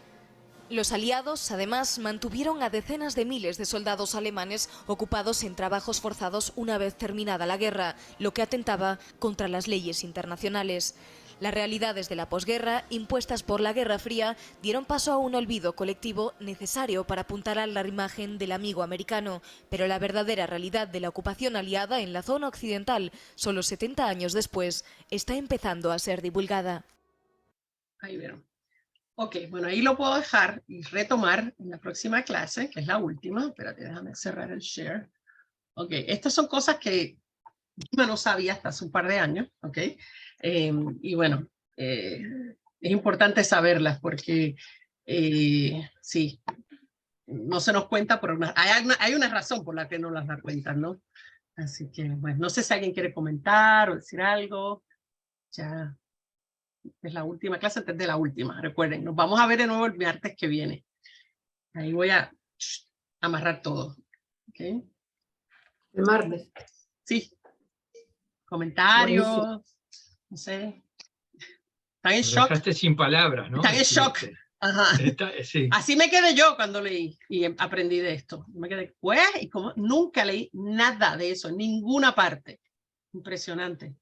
Los aliados, además, mantuvieron a decenas de miles de soldados alemanes ocupados en trabajos forzados una vez terminada la guerra, lo que atentaba contra las leyes internacionales. Las realidades de la posguerra, impuestas por la Guerra Fría, dieron paso a un olvido colectivo necesario para apuntalar la imagen del amigo americano, pero la verdadera realidad de la ocupación aliada en la zona occidental, solo 70 años después, está empezando a ser divulgada. Ahí vieron. Ok, bueno, ahí lo puedo dejar y retomar en la próxima clase, que es la última. Espérate, déjame cerrar el share. Ok, estas son cosas que yo no sabía hasta hace un par de años, ok. Y bueno, es importante saberlas porque sí, no se nos cuenta, pero hay una razón por la que no las da cuenta, ¿no? Así que, bueno, no sé si alguien quiere comentar o decir algo. Ya es la última clase antes de la última, recuerden, nos vamos a ver de nuevo el martes que viene. Ahí voy a amarrar todo. ¿Okay? El martes. Sí. Comentarios, Buenísimo. no sé. Están en Me shock. dejaste sin palabras, ¿no? Están en shock. Ajá. Sí. Así me quedé yo cuando leí y aprendí de esto. Me quedé, pues, y como nunca leí nada de eso, en ninguna parte. Impresionante.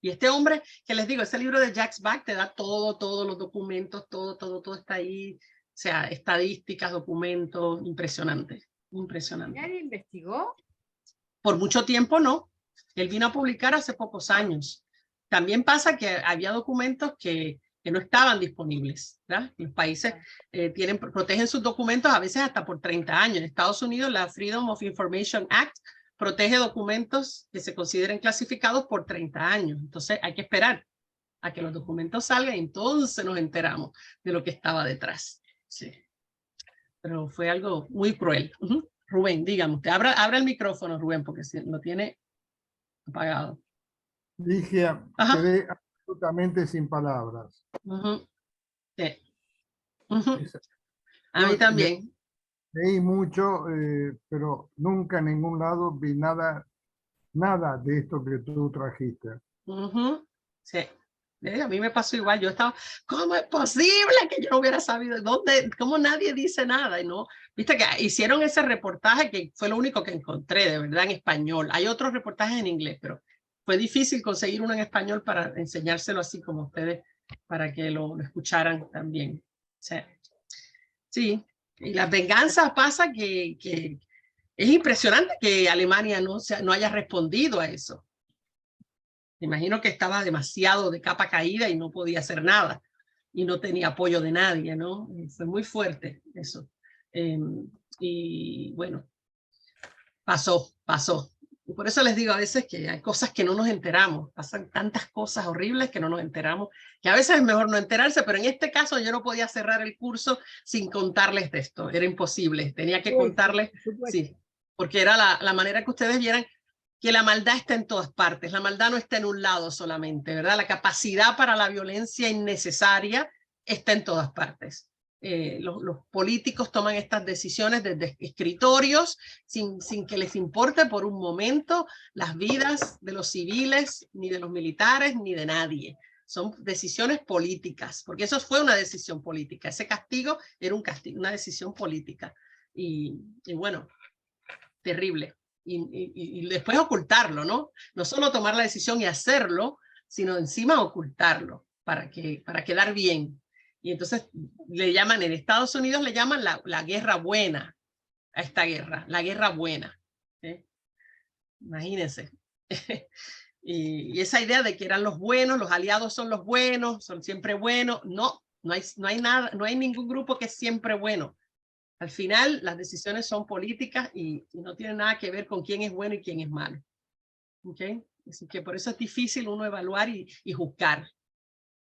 Y este hombre, que les digo, ese libro de Jacques Bach te da todos los documentos, todo está ahí. O sea, estadísticas, documentos, impresionante. Impresionante. ¿Nadie investigó? Por mucho tiempo no. Él vino a publicar hace pocos años. También pasa que había documentos que no estaban disponibles, ¿verdad? Los países protegen sus documentos a veces hasta por 30 años. En Estados Unidos, la Freedom of Information Act protege documentos que se consideren clasificados por 30 años. Entonces hay que esperar a que los documentos salgan y entonces nos enteramos de lo que estaba detrás. Sí. Pero fue algo muy cruel. Rubén, dígame, usted abra el micrófono, Rubén, porque lo tiene apagado. Ligia, quedé absolutamente sin palabras. Sí. A mí también. Leí mucho, pero nunca en ningún lado vi nada de esto que tú trajiste. Sí. A mí me pasó igual. Yo estaba, ¿cómo es posible que yo no hubiera sabido dónde? ¿Cómo nadie dice nada? Y no, viste que hicieron ese reportaje que fue lo único que encontré, de verdad, en español. Hay otros reportajes en inglés, pero fue difícil conseguir uno en español para enseñárselo así como ustedes, para que lo escucharan también. Sí. Sí. Y las venganzas pasa que es impresionante que Alemania no haya respondido a eso. Me imagino que estaba demasiado de capa caída y no podía hacer nada. Y no tenía apoyo de nadie, ¿no? Fue muy fuerte eso. Y bueno, pasó. Y por eso les digo a veces que hay cosas que no nos enteramos. Pasan tantas cosas horribles que no nos enteramos, que a veces es mejor no enterarse, pero en este caso yo no podía cerrar el curso sin contarles de esto. Era imposible. Tenía que contarles, sí, porque era la manera que ustedes vieran que la maldad está en todas partes. La maldad no está en un lado solamente, ¿verdad? La capacidad para la violencia innecesaria está en todas partes. Los políticos toman estas decisiones desde escritorios sin que les importe por un momento las vidas de los civiles, ni de los militares, ni de nadie. Son decisiones políticas, porque eso fue una decisión política. Ese castigo era un castigo, una decisión política. Y bueno, terrible. Y después ocultarlo, ¿no? No solo tomar la decisión y hacerlo, sino encima ocultarlo para quedar bien. Y entonces le llaman, en Estados Unidos le llaman la guerra buena a esta guerra, la guerra buena. ¿Sí? Imagínense. Y esa idea de que eran los buenos, los aliados son los buenos, son siempre buenos. No hay nada, no hay ningún grupo que es siempre bueno. Al final, las decisiones son políticas y no tienen nada que ver con quién es bueno y quién es malo. ¿Okay? Así que por eso es difícil uno evaluar y juzgar.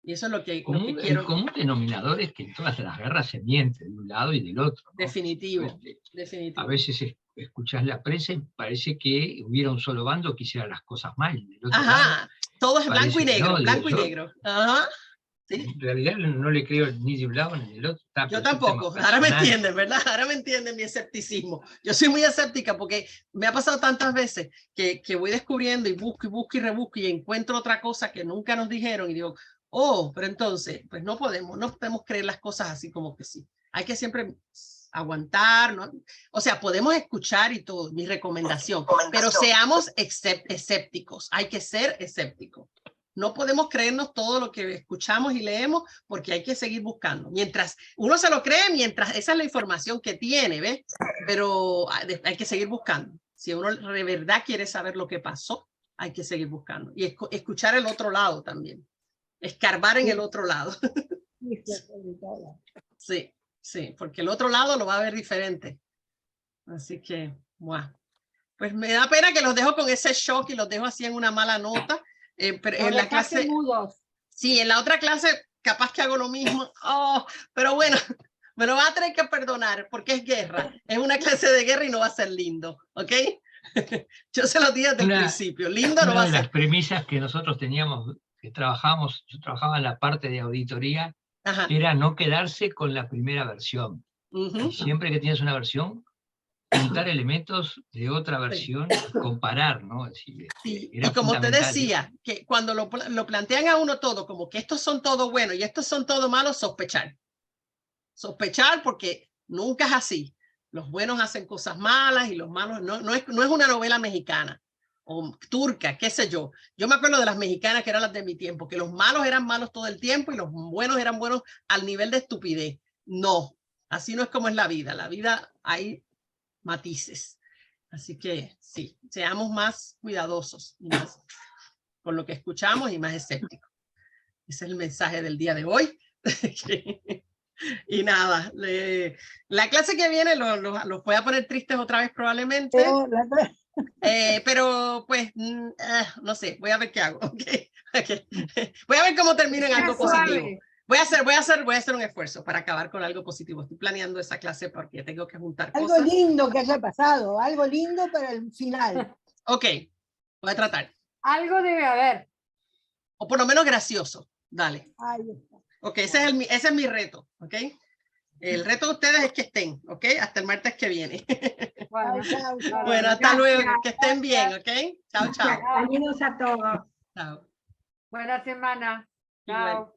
Y eso es lo que quiero. El común denominador es que en todas las guerras se miente de un lado y del otro, ¿no? Definitivo, definitivo. A veces escuchás la prensa y parece que hubiera un solo bando que hiciera las cosas mal. Del otro lado, todo es blanco y negro, blanco y negro. Ajá. ¿Sí? En realidad no le creo ni de un lado ni del otro. Yo tampoco, ahora me entienden, ¿verdad? Ahora me entienden mi escepticismo. Yo soy muy escéptica porque me ha pasado tantas veces que voy descubriendo y busco y rebusco y encuentro otra cosa que nunca nos dijeron y digo, oh, pero entonces, pues no podemos creer las cosas así como que sí. Hay que siempre aguantar, ¿no? O sea, podemos escuchar y todo, mi recomendación, pero seamos escépticos, hay que ser escépticos. No podemos creernos todo lo que escuchamos y leemos porque hay que seguir buscando. Mientras uno se lo cree, mientras esa es la información que tiene, ¿ves? Pero hay que seguir buscando. Si uno de verdad quiere saber lo que pasó, hay que seguir buscando. Y escuchar el otro lado también. Escarbar en el otro lado. Sí, sí, porque el otro lado lo va a ver diferente. Así que, bueno. Pues me da pena que los dejo con ese shock y los dejo así en una mala nota. Pero en la clase, sí, en la otra clase capaz que hago lo mismo. Oh, pero bueno, me lo va a tener que perdonar porque es guerra. Es una clase de guerra y no va a ser lindo, ¿ok? Yo se los dije desde el principio. Lindo no va a ser. Una de las premisas que nosotros teníamos, que trabajábamos, yo trabajaba en la parte de auditoría, Ajá. era no quedarse con la primera versión. Y siempre que tienes una versión, juntar elementos de otra versión, comparar, ¿no? Es decir, sí, y como te decía, que cuando lo plantean a uno todo, como que estos son todo buenos y estos son todo malos, sospechar. Sospechar porque nunca es así. Los buenos hacen cosas malas y los malos, no es una novela mexicana o turca, qué sé yo. Yo me acuerdo de las mexicanas que eran las de mi tiempo, que los malos eran malos todo el tiempo y los buenos eran buenos al nivel de estupidez. No, así no es como es la vida. La vida hay matices. Así que sí, seamos más cuidadosos más con lo que escuchamos y más escépticos. Ese es el mensaje del día de hoy. Y nada, la clase que viene los voy a poner tristes otra vez probablemente. Pero pues, no sé, voy a ver qué hago. Okay. Voy a ver cómo termino en algo positivo. Voy a hacer un esfuerzo para acabar con algo positivo. Estoy planeando esa clase porque tengo que juntar algo cosas. Lindo que haya pasado, algo lindo para el final. Ok, voy a tratar. Algo debe haber. O por lo menos gracioso. Dale. Ahí está. Ok, ese es mi reto. Ok. El reto de ustedes es que estén. Ok, hasta el martes que viene. Bueno, Chao, chao. Bueno, hasta luego. Que estén bien. Ok. Chao, chao. Saludos a todos. Chao. Buena semana. Igual. Chao.